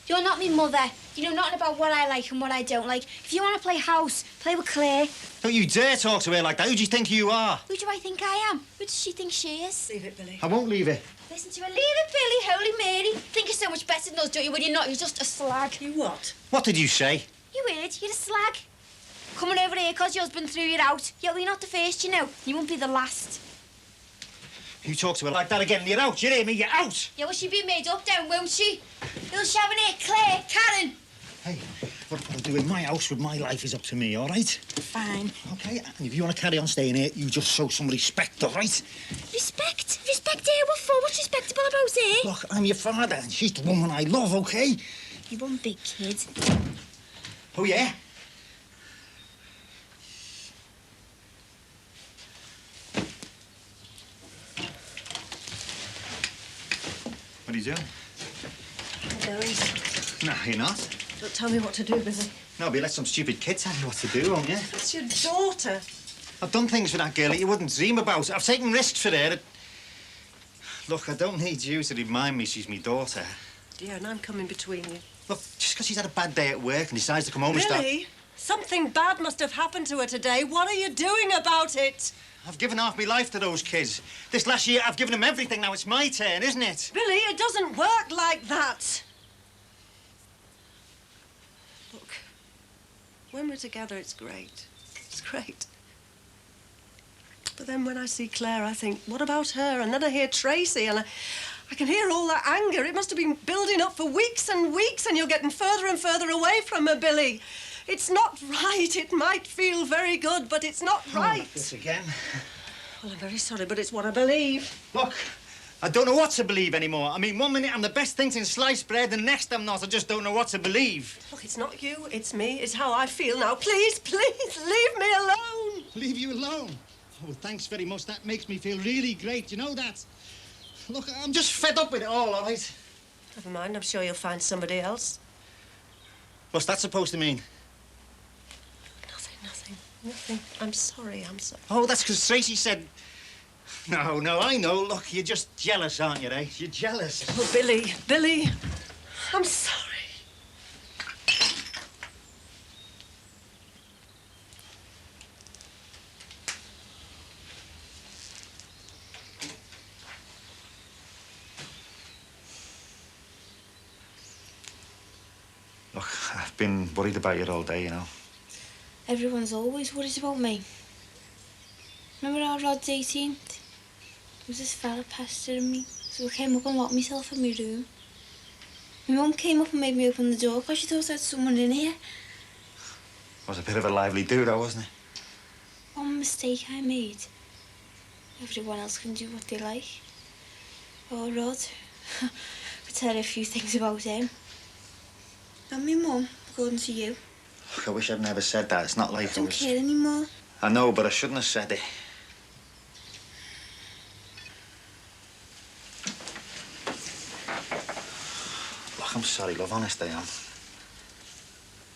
C: You're not me mother. You know nothing about what I like and what I don't like. If you want to play house, play with Claire.
I: Don't you dare talk to her like that. Who do you think you are?
C: Who do I think I am? Who does she think she is?
Q: Leave it, Billy.
I: I won't leave it.
C: Listen to her. Leave it, Billy. Holy Mary. Think you're so much better than us, don't you? When you're not, you're just a slag.
Q: You what?
I: What did you say?
C: You weird. You're a slag. Coming over here because your husband threw you out. Yeah, well, you're not the first, you know. You won't be the last.
I: You talk to her like that again, you're out. You hear me? You're out.
C: Yeah, well, she'll be made up then, won't she? You'll shove in here, Claire, Karen.
I: Hey, what I'll do in my house with my life is up to me, all right?
C: Fine.
I: OK, and if you want to carry on staying here, you just show some respect, all right?
C: Respect? Respect here? What for? What's respectable about here?
I: Look, I'm your father, and she's the woman I love, OK?
C: You one big kid.
I: Oh, yeah? What are you doing?
Q: I'm going.
I: No, you're not.
Q: Don't tell me what to do, Billy.
I: No, but you let some stupid kid tell you what to do, won't you?
Q: It's your daughter.
I: I've done things for that girl that you wouldn't dream about. I've taken risks for her. Look, I don't need you to remind me she's my daughter.
Q: Dear, and I'm coming between you.
I: Look, just because she's had a bad day at work and decides to come home and start...
Q: Billy, something bad must have happened to her today. What are you doing about it?
I: I've given half my life to those kids. This last year, I've given them everything. Now it's my turn, isn't it?
Q: Billy, it doesn't work like that. Look, when we're together, it's great. It's great. But then when I see Claire, I think, what about her? And then I hear Tracy, and I can hear all that anger. It must have been building up for weeks and weeks, and you're getting further and further away from her, Billy. It's not right. It might feel very good, but it's not right.
I: Oh, this again.
Q: Well, I'm very sorry, but it's what I believe.
I: Look, I don't know what to believe anymore. I mean, one minute I'm the best thing since sliced bread, and next I'm not. I just don't know what to believe.
Q: Look, it's not you, it's me. It's how I feel now. Please, please, leave me alone.
I: Leave you alone? Oh, thanks very much. That makes me feel really great. You know that? Look, I'm just fed up with it all right?
Q: Never mind. I'm sure you'll find somebody else.
I: What's that supposed to mean?
Q: Nothing. I'm sorry.
I: Oh, that's because Tracy said... No, I know. Look, you're just jealous, aren't you, eh? You're jealous.
Q: Oh, Billy, I'm sorry.
I: Look, I've been worried about you all day, you know.
C: Everyone's always worried about me. Remember our Rod's 18th? There was this fella pestering me, so I came up and locked myself in my room. My mum came up and made me open the door because she thought I had someone in here.
I: Was a bit of a lively dude, wasn't it?
C: One mistake I made. Everyone else can do what they like. Oh, Rod. I'll tell you a few things about him. And my mum, according to you.
I: Look, I wish I'd never said that. It's not like
C: I don't care anymore.
I: I know, but I shouldn't have said it. Look, I'm sorry, love. Honest, I am.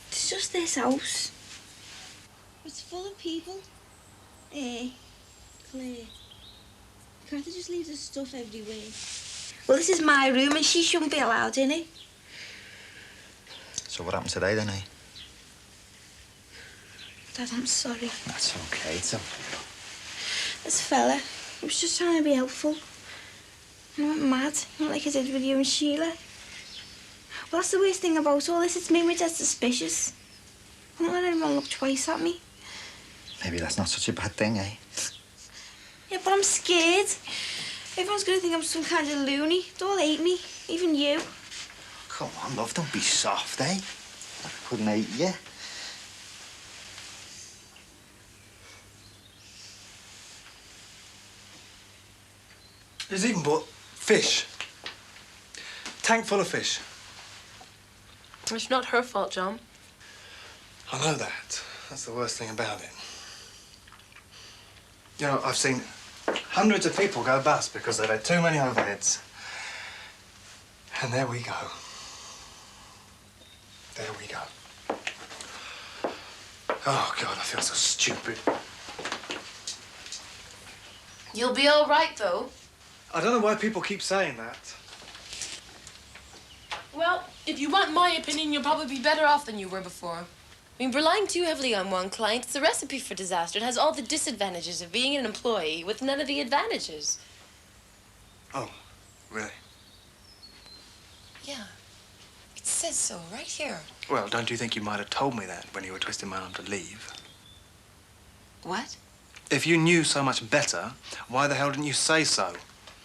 C: It's just this house. It's full of people. Claire. Can't they just leave the stuff everywhere? Well, this is my room and she shouldn't be allowed in it.
I: So what happened today, then, eh?
C: Dad, I'm sorry.
I: That's okay. It's okay.
C: This fella, he was just trying to be helpful. I went mad, like I did with you and Sheila. Well, that's the worst thing about all this. It's made me dead suspicious. I won't let anyone look twice at me.
I: Maybe that's not such a bad thing, eh?
C: Yeah, but I'm scared. Everyone's gonna think I'm some kind of loony. They'll all hate me, even you.
I: Come on, love. Don't be soft, eh? I couldn't hate you.
N: There's even bought fish. Tank full of fish.
F: It's not her fault, John.
N: I know that. That's the worst thing about it. You know, I've seen hundreds of people go bust because they've had too many overheads. And there we go. There we go. Oh, God, I feel so stupid.
F: You'll be all right, though.
N: I don't know why people keep saying that.
F: Well, if you want my opinion, you'll probably be better off than you were before. I mean, relying too heavily on one client is a recipe for disaster. It has all the disadvantages of being an employee with none of the advantages.
N: Oh, really?
F: Yeah. It says so right here.
N: Well, don't you think you might have told me that when you were twisting my arm to leave?
F: What?
N: If you knew so much better, why the hell didn't you say so?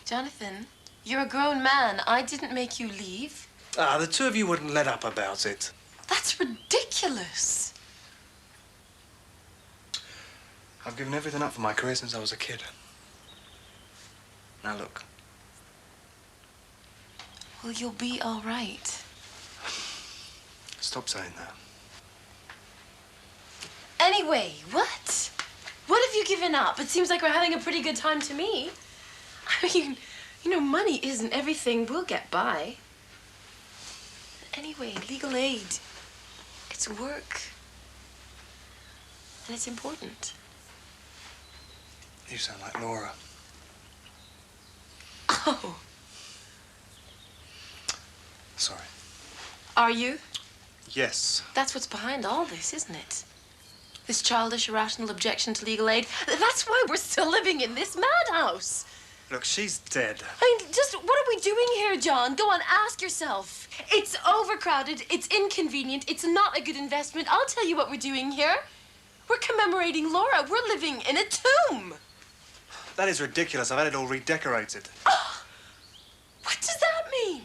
F: Jonathan, you're a grown man. I didn't make you leave.
N: Ah, the two of you wouldn't let up about it.
F: That's ridiculous.
N: I've given everything up for my career since I was a kid. Now look.
F: Well, you'll be all right.
N: Stop saying that.
F: Anyway, what? What have you given up? It seems like we're having a pretty good time to me. I mean, you know, money isn't everything. We'll get by. Anyway, legal aid. It's work. And it's important.
N: You sound like Laura.
F: Oh.
N: Sorry.
F: Are you?
N: Yes.
F: That's what's behind all this, isn't it? This childish, irrational objection to legal aid. That's why we're still living in this madhouse.
N: Look, she's dead.
F: I mean, just what are we doing here, John? Go on, ask yourself. It's overcrowded, it's inconvenient, it's not a good investment. I'll tell you what we're doing here. We're commemorating Laura. We're living in a tomb.
N: That is ridiculous. I've had it all redecorated.
F: What does that mean?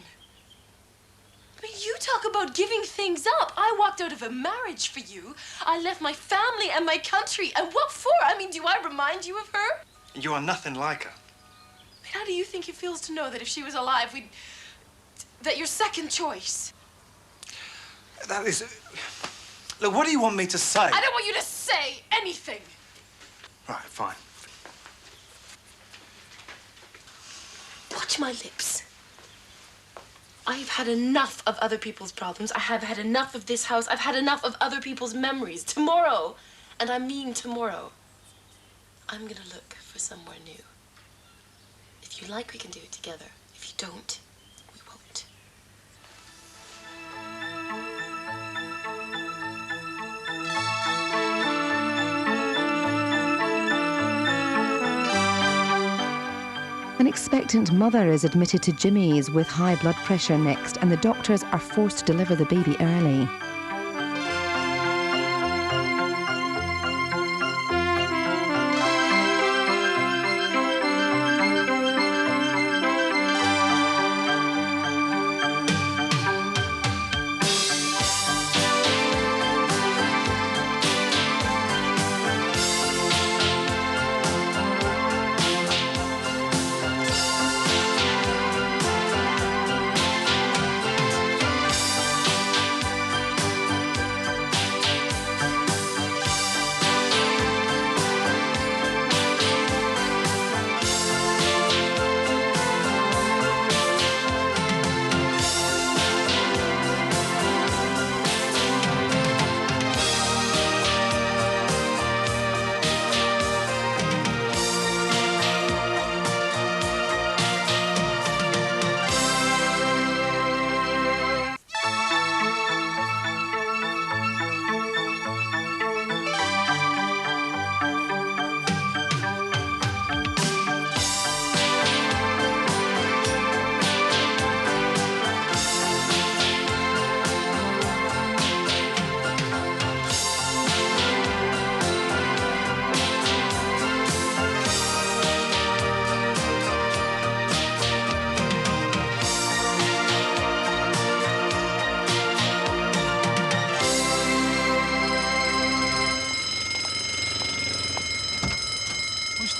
F: I mean, you talk about giving things up. I walked out of a marriage for you. I left my family and my country. And what for? I mean, do I remind you of her?
N: You are nothing like her.
F: I mean, how do you think it feels to know that if she was alive, that you're second choice?
N: That is... Look, what do you want me to say?
F: I don't want you to say anything.
N: Right, fine.
F: Watch my lips. I've had enough of other people's problems. I have had enough of this house. I've had enough of other people's memories. Tomorrow, and I mean tomorrow, I'm gonna look for somewhere new. If you like, we can do it together. If you don't, we won't.
R: An expectant mother is admitted to Jimmy's with high blood pressure next, and the doctors are forced to deliver the baby early.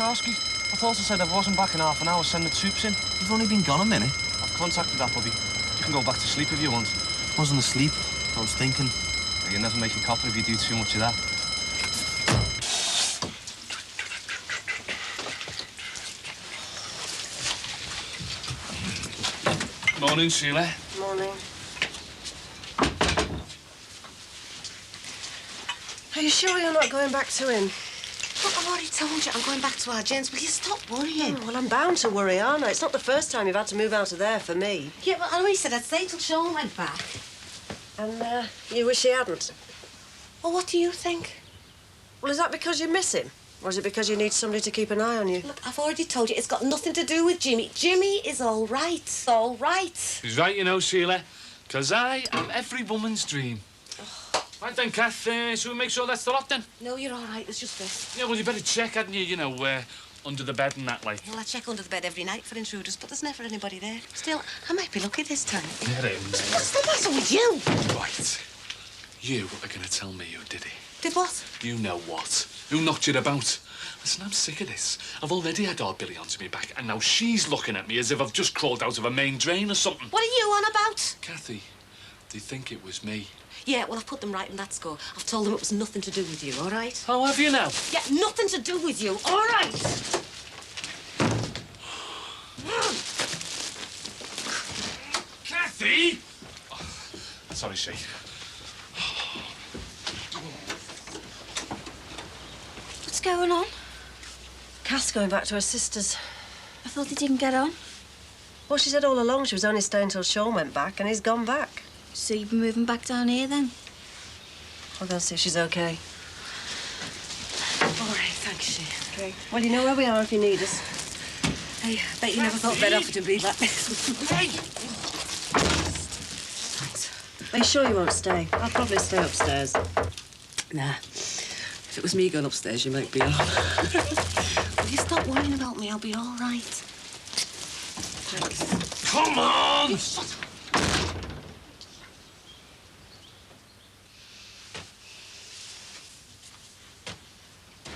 B: Starsky. I thought I said if I wasn't back in half an hour, send the troops in.
G: You've only been gone a minute.
B: I've contacted that puppy. You can go back to sleep if you want.
G: I wasn't asleep. I was thinking.
B: You never make a copper if you do too much of that.
M: Morning, Sheila.
Q: Morning. Are you sure you're not going back to him?
H: Look, I've already told you I'm going back to our gents. Will you stop worrying?
Q: Oh, well, I'm bound to worry, aren't I? It's not the first time you've had to move out of there for me.
H: Yeah, but I only said I'd stay till Sean went back.
Q: And you wish he hadn't?
H: Well, what do you think?
Q: Well, is that because you miss him? Or is it because you need somebody to keep an eye on you?
H: Look, I've already told you it's got nothing to do with Jimmy. Jimmy is all right. All right.
M: He's right, you know, Sheila. Because I am every woman's dream. Right then, Kath, shall we make sure that's the lot then?
H: No, you're all right. It's just this.
M: Yeah, well, you better check, hadn't you? You know, under the bed and that, like.
H: Well, I check under the bed every night for intruders, but there's never anybody there. Still, I might be lucky this time.
M: Get in.
H: What's the matter with you?
M: Right. You are going to tell me who did it.
H: Did what?
M: You know what. Who knocked you about? Listen, I'm sick of this. I've already had our Billy onto me back, and now she's looking at me as if I've just crawled out of a main drain or something.
H: What are you on about?
M: Kathy, they think it was me.
H: Yeah, well, I've put them right in that score. I've told them it was nothing to do with you, all right?
M: How have you now?
H: Yeah, nothing to do with you, all right?
M: Kathy! Oh, sorry, she.
C: What's going on?
Q: Kath's going back to her sister's.
C: I thought he didn't get on.
Q: Well, she said all along she was only staying till Sean went back, and he's gone back.
C: So you've been moving back down here then?
Q: I'll go and see if she's okay.
H: All right, thanks, she.
Q: Okay. Well, you know where we are if you need us.
H: Hey, I bet you never thought bed offered to be that.
M: Hey!
Q: Are you sure you won't stay? I'll probably stay upstairs.
H: Nah. If it was me going upstairs, you might be on. Will you stop worrying about me? I'll be all right. Thanks.
M: Come on!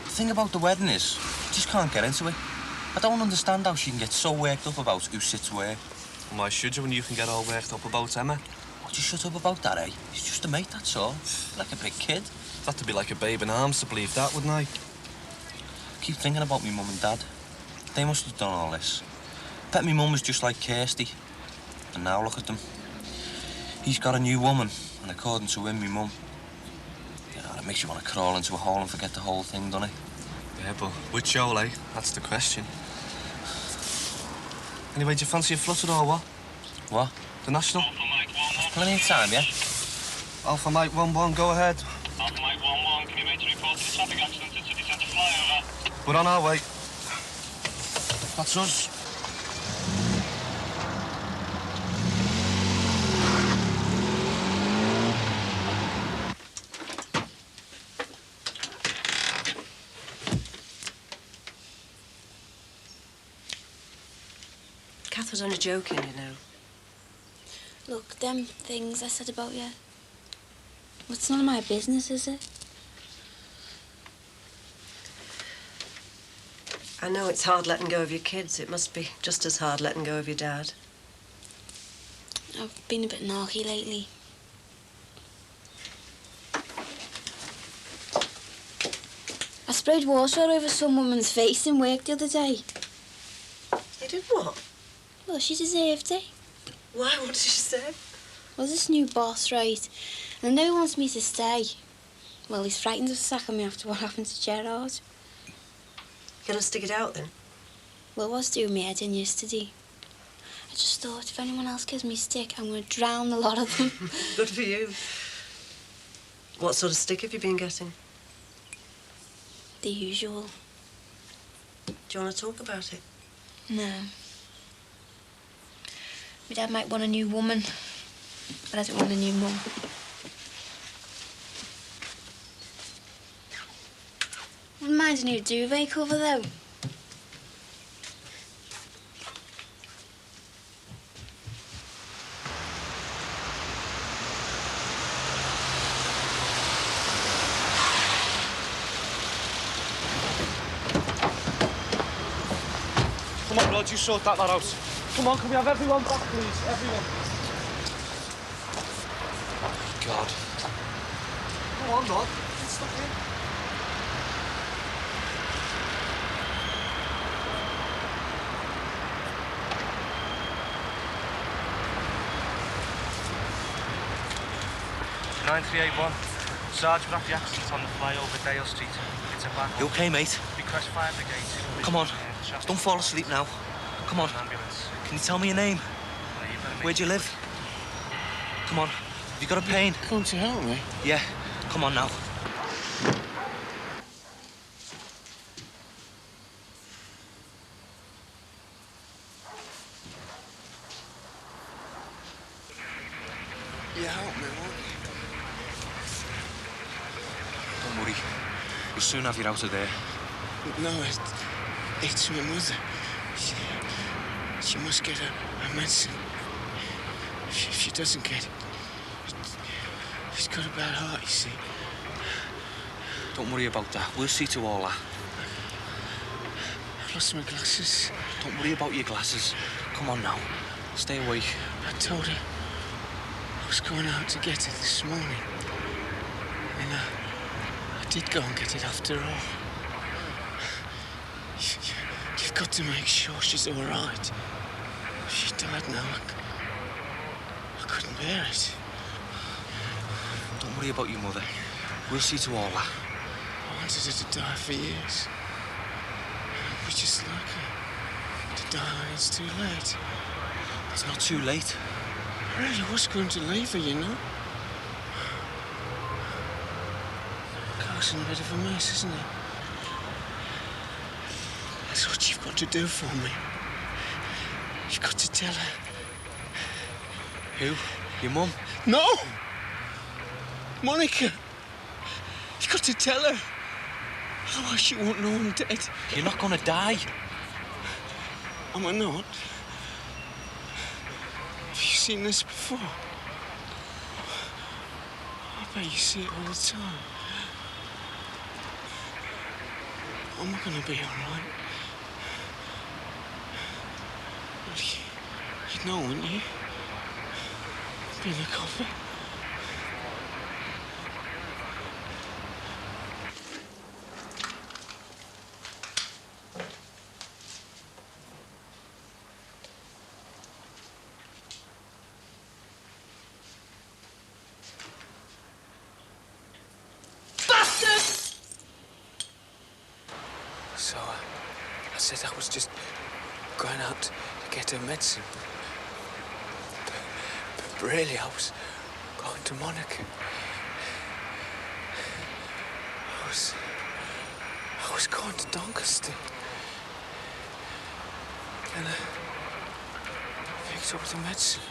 G: The thing about the wedding is, I just can't get into it. I don't understand how she can get so worked up about who sits where.
B: Why should you when you can get all worked up about Emma?
G: Would you shut up about that, eh? He's just a mate, that's all. Like a big kid.
B: I'd have to be like a babe in arms to believe that, wouldn't I?
G: I keep thinking about me mum and dad. They must have done all this. Bet me mum was just like Kirsty. And now look at them. He's got a new woman, and according to him, me mum. You know, it makes you want to crawl into a hole and forget the whole thing, doesn't it?
B: Yeah, but which Joel, eh? That's the question. Anyway, do you fancy a flutter or what?
G: What?
B: The National?
G: Plenty of time, yeah?
B: Alpha Mike 1-1, go ahead.
V: Alpha Mike 1-1, can you make a report to the traffic accident at City Centre flyover?
B: We're on our way. That's us.
Q: Kath was only joking, you know.
C: Look, them things I said about you, well, it's none of my business, is it?
Q: I know it's hard letting go of your kids. It must be just as hard letting go of your dad.
C: I've been a bit narky lately. I sprayed water all over some woman's face in work the other day.
Q: You did what?
C: Well, she deserved it.
Q: Why? What did she say?
C: Well, this new boss, right? And I know he wants me to stay. Well, he's frightened of sacking me after what happened to Gerard.
Q: Gonna stick it out, then?
C: Well, I was doing my head in yesterday. I just thought, if anyone else gives me stick, I'm going to drown a lot of them.
Q: Good for you. What sort of stick have you been getting?
C: The usual.
Q: Do you want to talk about it?
C: No. My dad might want a new woman, but I don't want a new mum. Wouldn't mind a new duvet cover, though.
B: Lodge, you sort that lot out. Come on, can we have everyone back, please? Everyone.
G: God.
B: Go on, Rod. Get stuck in.
K: Sergeant, after the accident on the flyover Dale Street. It's a bad one.
G: You okay, mate?
K: Request fire brigade.
G: Come on. Don't fall asleep now. Come on. Can you tell me your name? Where do you live? Come on. Have you got a pain?
I: Come to help me?
G: Yeah. Come on now.
I: You help me, won't you?
G: Don't worry. We'll soon have you out of there.
I: No, it's my mother. She must get her medicine. If she doesn't get it, she's got a bad heart, you see.
G: Don't worry about that. We'll see to all that.
I: I've lost my glasses.
G: Don't worry about your glasses. Come on now. Stay awake.
I: I told her I was going out to get it this morning. And I did go and get it after all. You've got to make sure she's all right. If she died now, I couldn't bear it.
G: Don't worry about your mother. We'll see to all that.
I: I wanted her to die for years. We just like her to die when it's too late.
G: It's not too late.
I: I really was going to leave her, you know. Car's in a bit of a mess, isn't it? That's what you've got to do for me. You've got to tell her.
G: Who? Your mum?
I: No! Monica! You've got to tell her. Otherwise she won't know I'm dead.
G: You're not gonna die.
I: Am I not? Have you seen this before? I bet you see it all the time. Am I gonna be all right? Well, you'd know, wouldn't you? Being a copper. So, I said I was just going out to get her medicine. But really, I was going to Monica. I was going to Doncaster. And I picked up the medicine.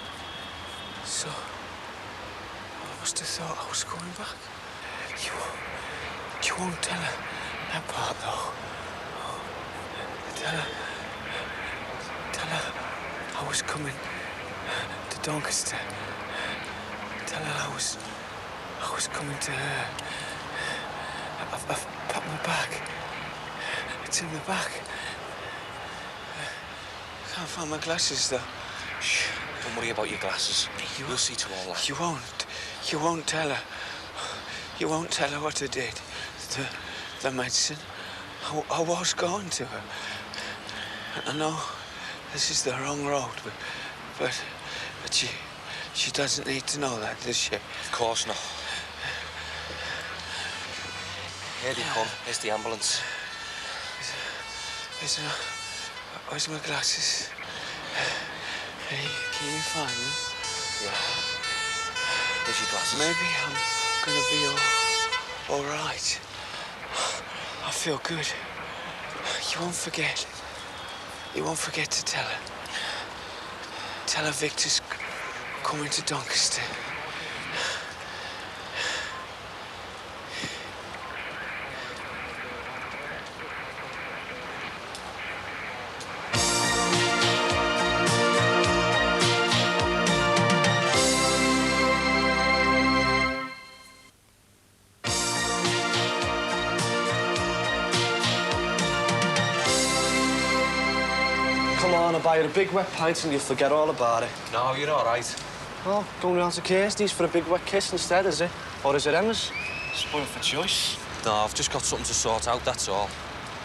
I: So, I must have thought I was going back. You won't tell her that part, though. Tell her I was coming to Doncaster. Tell her I was coming to her. I've packed my bag. It's in the back. I can't find my glasses, though.
G: Shh. Don't worry about your glasses. We'll see to all that.
I: You won't tell her. You won't tell her what I did. The medicine. I was going to her. I know this is the wrong road, but she doesn't need to know that, does she?
G: Of course not. Here they come. Here's the ambulance.
I: Where's my glasses? Hey, can you find them?
G: Yeah. Here's your glasses.
I: Maybe I'm gonna be all right. I feel good. You won't forget. You won't forget to tell her. Tell her Victor's coming to Doncaster.
B: Come
K: buy her a big wet pint and you'll forget all about it.
T: No, you're all right.
K: Well, going round to Kirsty's for a big wet kiss instead, is it? Or is it Emma's?
T: Spoiled for choice. No, I've just got something to sort out, that's all.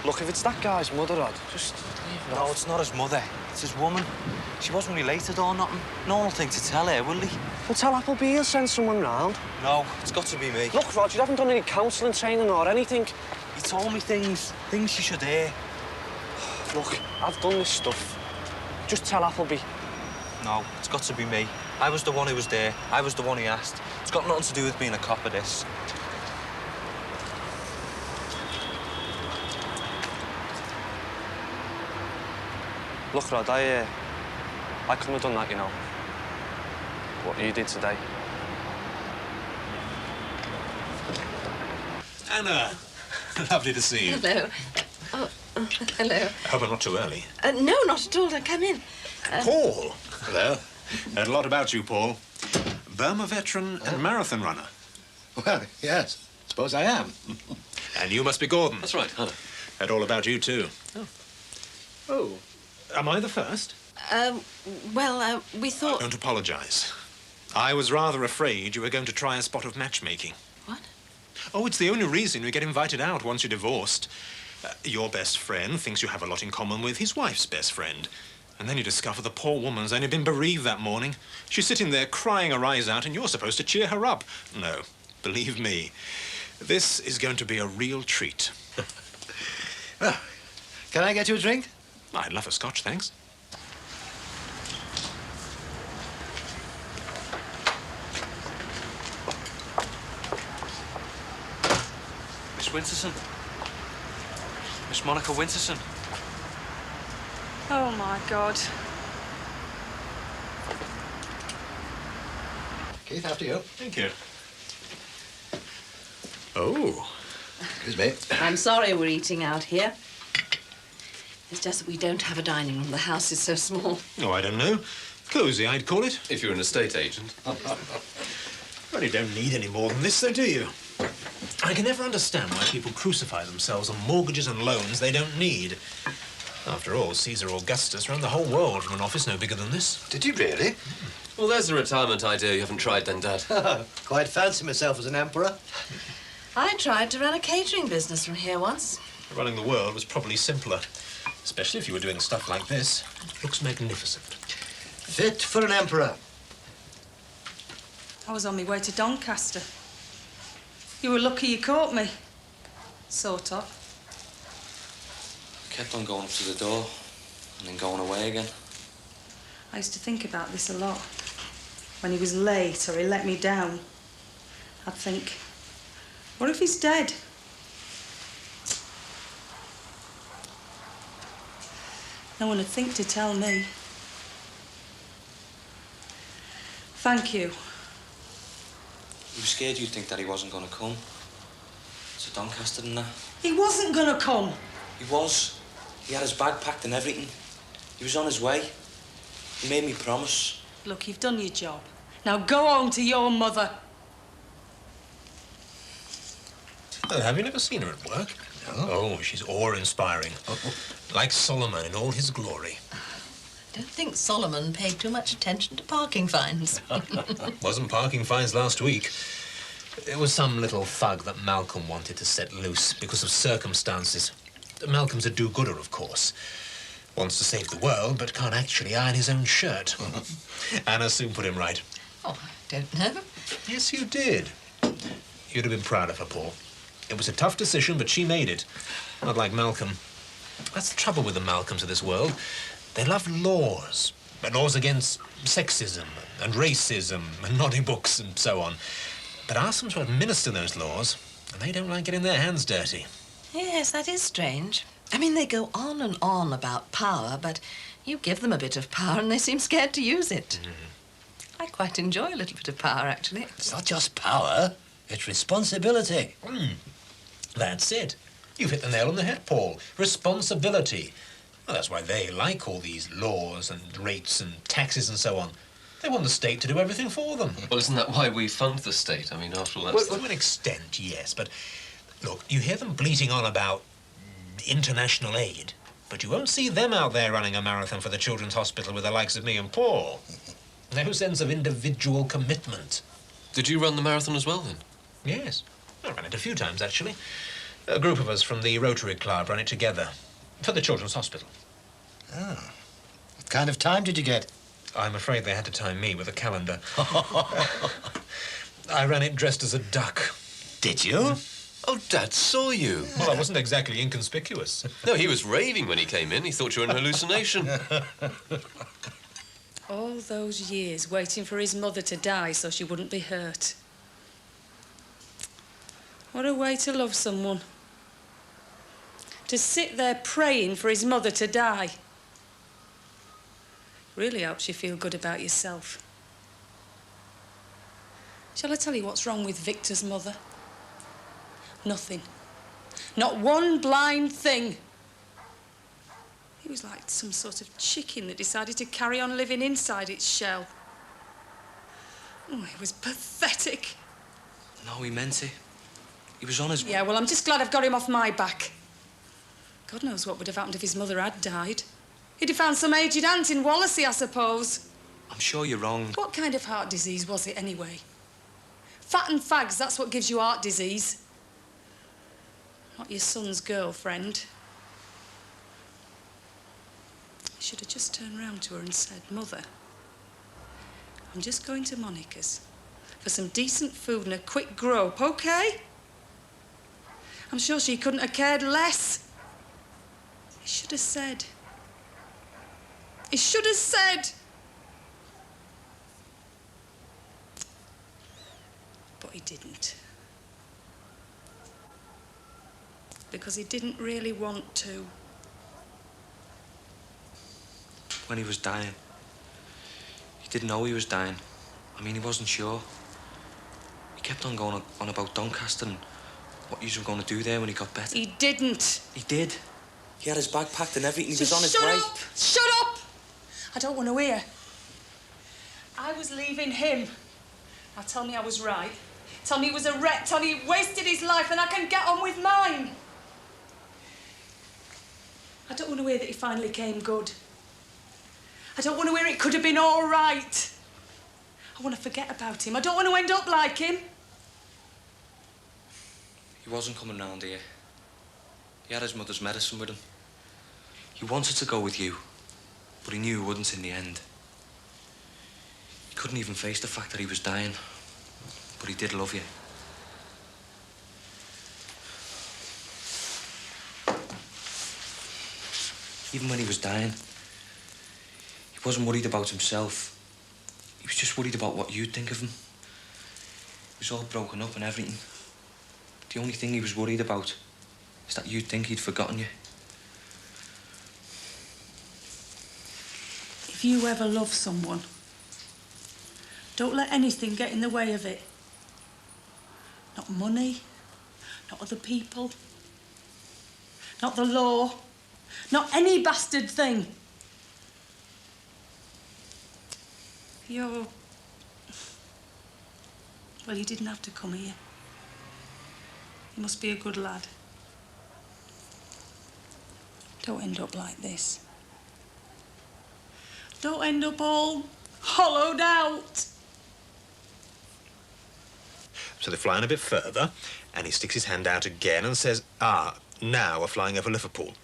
K: Look, if it's that guy's mother, Rod, just leave it
T: No,
K: off.
T: it's not his mother. It's his woman. She wasn't related or nothing. No one will think to tell her, will he?
K: Well, tell Appleby he'll send someone round.
T: No, it's got to be me.
K: Look, Rod, you haven't done any counselling training or anything.
T: He told me things you should hear.
K: Look, I've done this stuff. Just tell Appleby.
T: No, it's got to be me. I was the one who was there. I was the one he asked. It's got nothing to do with being a cop of this.
K: Look, Rod, I couldn't have done that, you know. What you did today.
S: Anna, lovely to see you.
O: Hello. Oh, hello.
S: I hope I'm not too early.
O: No, not at all. Come in.
S: Paul. Hello. Heard a lot about you, Paul. Burma veteran and marathon runner.
U: Well, yes. Suppose I am.
S: And you must be Gordon.
U: That's right, Hannah.
S: Heard all about you, too.
U: Oh. Am I the first?
O: Well, we thought...
S: Don't apologise. I was rather afraid you were going to try a spot of matchmaking.
O: What?
S: Oh, it's the only reason we get invited out once you're divorced. Your best friend thinks you have a lot in common with his wife's best friend. And then you discover the poor woman's only been bereaved that morning. She's sitting there crying her eyes out and you're supposed to cheer her up. No, believe me, this is going to be a real treat.
U: Well, can I get you a drink?
S: I'd love a scotch, thanks.
T: Miss Winterson. Miss Monica Winterson.
F: Oh, my God.
U: Keith, after you.
S: Thank you. Oh.
U: Excuse me.
O: I'm sorry we're eating out here. It's just that we don't have a dining room. The house is so small.
S: Oh, I don't know. Cosy, I'd call it.
U: If you're an estate agent.
S: Well, you don't need any more than this, though, do you? I can never understand why people crucify themselves on mortgages and loans they don't need. After all, Caesar Augustus ran the whole world from an office no bigger than this.
U: Did you really?
W: Well, there's a retirement idea you haven't tried then, Dad.
U: Quite fancy myself as an emperor.
O: I tried to run a catering business from here once.
S: Running the world was probably simpler, especially if you were doing stuff like this. It looks magnificent.
U: Fit for an emperor.
F: I was on my way to Doncaster. You were lucky you caught me. Sort of.
T: Kept on going up to the door and then going away again.
F: I used to think about this a lot. When he was late or he let me down, I'd think, what if he's dead? No one would think to tell me. Thank you.
T: You were scared you'd think that he wasn't going to come to Doncaster and that.
F: He wasn't gonna come.
T: He was. He had his bag packed and everything. He was on his way. He made me promise.
F: Look, you've done your job. Now go home to your mother.
S: Oh, have you never seen her at work? No. Oh, she's awe-inspiring. Like Solomon in all his glory.
O: I don't think Solomon paid too much attention to parking fines.
S: Wasn't parking fines last week. It was some little thug that Malcolm wanted to set loose because of circumstances. Malcolm's a do-gooder, of course. Wants to save the world, but can't actually iron his own shirt. Anna soon put him right.
O: Oh, I don't know.
S: Yes, you did. You'd have been proud of her, Paul. It was a tough decision, but she made it. Not like Malcolm. That's the trouble with the Malcolms of this world. They love laws. Laws against sexism and racism and naughty books and so on. But ask them to administer those laws, and they don't like getting their hands dirty.
O: Yes, that is strange. I mean, they go on and on about power, but you give them a bit of power and they seem scared to use it. I quite enjoy a little bit of power, actually.
U: It's not just power, it's responsibility.
S: That's it. You've hit the nail on the head, Paul. Responsibility. Well, that's why they like all these laws and rates and taxes and so on. They want the state to do everything for them.
W: Well, isn't that why we fund the state? I mean, after all, that's...
S: Well, to an extent, yes, but look, you hear them bleating on about international aid. But you won't see them out there running a marathon for the Children's Hospital with the likes of me and Paul. No sense of individual commitment.
W: Did you run the marathon as well, then?
S: Yes. I ran it a few times, actually. A group of us from the Rotary Club ran it together for the Children's Hospital.
I: Oh. What kind of time did you get?
S: I'm afraid they had to time me with a calendar. I ran it dressed as a duck.
I: Did you?
W: Oh, Dad saw you.
S: Well, I wasn't exactly inconspicuous.
W: No, he was raving when he came in. He thought you were an hallucination.
A: All those years waiting for his mother to die so she wouldn't be hurt. What a way to love someone. To sit there praying for his mother to die. Really helps you feel good about yourself. Shall I tell you what's wrong with Victor's mother? Nothing. Not one blind thing. He was like some sort of chicken that decided to carry on living inside its shell. Oh, it was pathetic.
T: No, he meant it. He was on his...
A: Yeah, well, I'm just glad I've got him off my back. God knows what would have happened if his mother had died. He'd have found some aged aunt in Wallasey, I suppose.
T: I'm sure you're wrong.
A: What kind of heart disease was it, anyway? Fat and fags, that's what gives you heart disease. Not your son's girlfriend. He should have just turned round to her and said, Mother, I'm just going to Monica's for some decent food and a quick grope, OK? I'm sure she couldn't have cared less. He should have said. He should have said. But he didn't. Because he didn't really want to.
T: When he was dying, he didn't know he was dying. I mean, he wasn't sure. He kept on going on about Doncaster and what you were going to do there when he got better.
A: He didn't.
T: He did. He had his bag packed and everything. He was on his
A: Shut
T: way.
A: up! Shut up! I don't want to hear. I was leaving him. Now tell me I was right. Tell me he was a wreck. Tell me he wasted his life and I can get on with mine. I don't want to hear that he finally came good. I don't want to hear it could have been all right. I want to forget about him. I don't want to end up like him.
T: He wasn't coming round here. He had his mother's medicine with him. He wanted to go with you, but he knew he wouldn't in the end. He couldn't even face the fact that he was dying, but he did love you. Even when he was dying, he wasn't worried about himself. He was just worried about what you'd think of him. He was all broken up and everything. The only thing he was worried about is that you'd think he'd forgotten you.
A: If you ever love someone, don't let anything get in the way of it. Not money, not other people, not the law, not any bastard thing. You're... Well, you didn't have to come here. You must be a good lad. Don't end up like this. Don't end up all hollowed out.
S: So they fly on a bit further, and he sticks his hand out again and says, "Ah, now we're flying over Liverpool."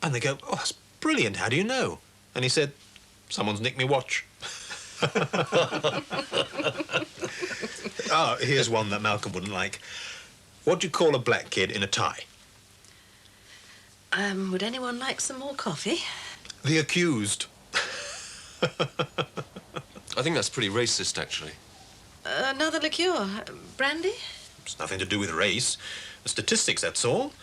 S: And they go, "Oh, that's brilliant. How do you know?" And he said, "Someone's nicked me watch." Oh, here's one that Malcolm wouldn't like. What do you call a black kid in a tie?
O: Would anyone like some more coffee?
S: The accused.
W: I think that's pretty racist, actually.
O: Another liqueur. Brandy?
S: It's nothing to do with race. The statistics, that's all.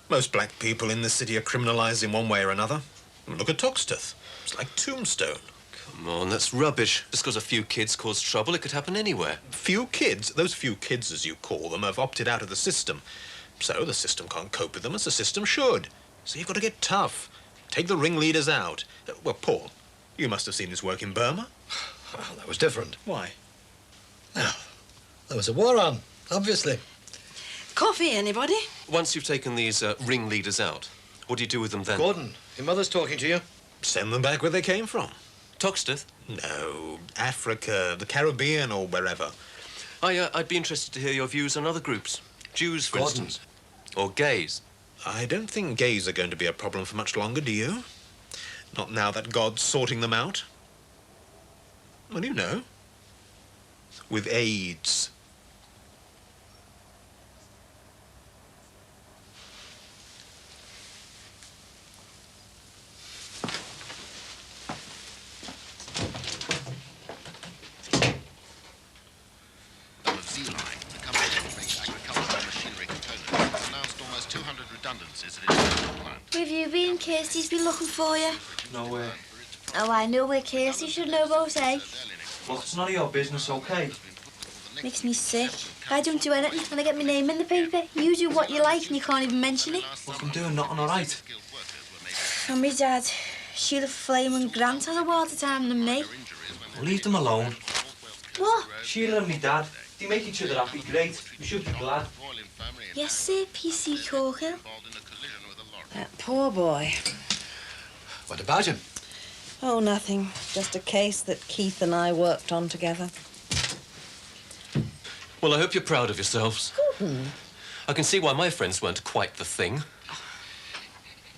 S: Most black people in this city are criminalised in one way or another. Look at Toxteth. It's like Tombstone.
W: Come on, that's rubbish. Just because a few kids cause trouble, it could happen anywhere.
S: Few kids? Those few kids, as you call them, have opted out of the system. So the system can't cope with them as the system should. So you've got to get tough. Take the ringleaders out. Well, Paul, you must have seen his work in Burma.
E: Well, that was different.
S: Why?
E: Well, there was a war on, obviously.
O: Coffee, anybody?
W: Once you've taken these ringleaders out, What do you do with them then?
E: Gordon, your mother's talking to you.
S: Send them back where they came from.
W: Toxteth?
S: No, Africa, the Caribbean, or wherever.
W: I'd be interested to hear your views on other groups. Jews, for
S: Gordon.
W: instance. Or gays.
S: I don't think gays are going to be a problem for much longer, do you? Not now that God's sorting them out. Well, you know. With AIDS.
C: Where have you been? Kirsty's been looking for you.
T: Nowhere.
C: Oh, I know where Kirsty should know about, eh?
T: Look, it's none of your business, okay?
C: Makes me sick. I don't do anything and I get my name in the paper. You do what you like and you can't even mention it.
T: Look, I'm doing nothing all right.
C: And my dad, Sheila Flame and Grant has a wilder time than me.
T: Leave them alone.
C: What?
T: Sheila and me dad, they make each other happy, great. We should be glad.
C: Yes, sir, PC Corker.
O: That poor boy.
E: What about him?
O: Oh, nothing. Just a case that Keith and I worked on together.
W: Well, I hope you're proud of yourselves.
O: Gordon.
W: I can see why my friends weren't quite the thing.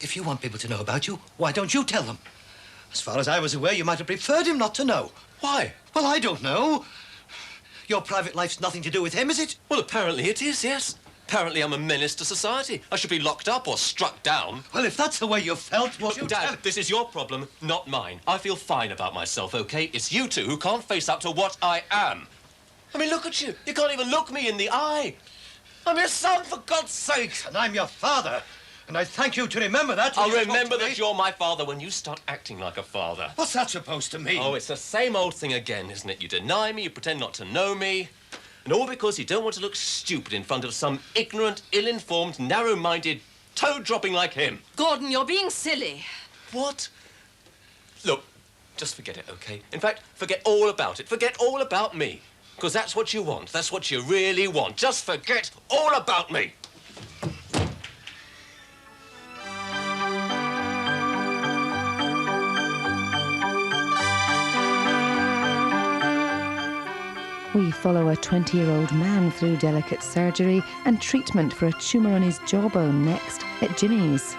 E: If you want people to know about you, why don't you tell them? As far as I was aware, you might have preferred him not to know.
W: Why?
E: Well, I don't know. Your private life's nothing to do with him, is it?
W: Well, apparently it is, yes. Apparently I'm a menace to society. I should be locked up or struck down.
E: Well, if that's the way you felt, well,
W: Dad, this is your problem, not mine. I feel fine about myself, OK? It's you two who can't face up to what I am. I mean, look at you. You can't even look me in the eye. I'm your son, for God's sake.
E: And I'm your father. And I thank you to remember that.
W: I'll remember that you're my father when you start acting like a father.
E: What's that supposed to mean?
W: Oh, it's the same old thing again, isn't it? You deny me, you pretend not to know me. And all because you don't want to look stupid in front of some ignorant, ill-informed, narrow-minded, toe-dropping like him.
H: Gordon, you're being silly.
W: What? Look, just forget it, OK? In fact, forget all about it. Forget all about me. Because that's what you want. That's what you really want. Just forget all about me.
R: We follow a 20-year-old man through delicate surgery and treatment for a tumour on his jawbone next at Jimmy's.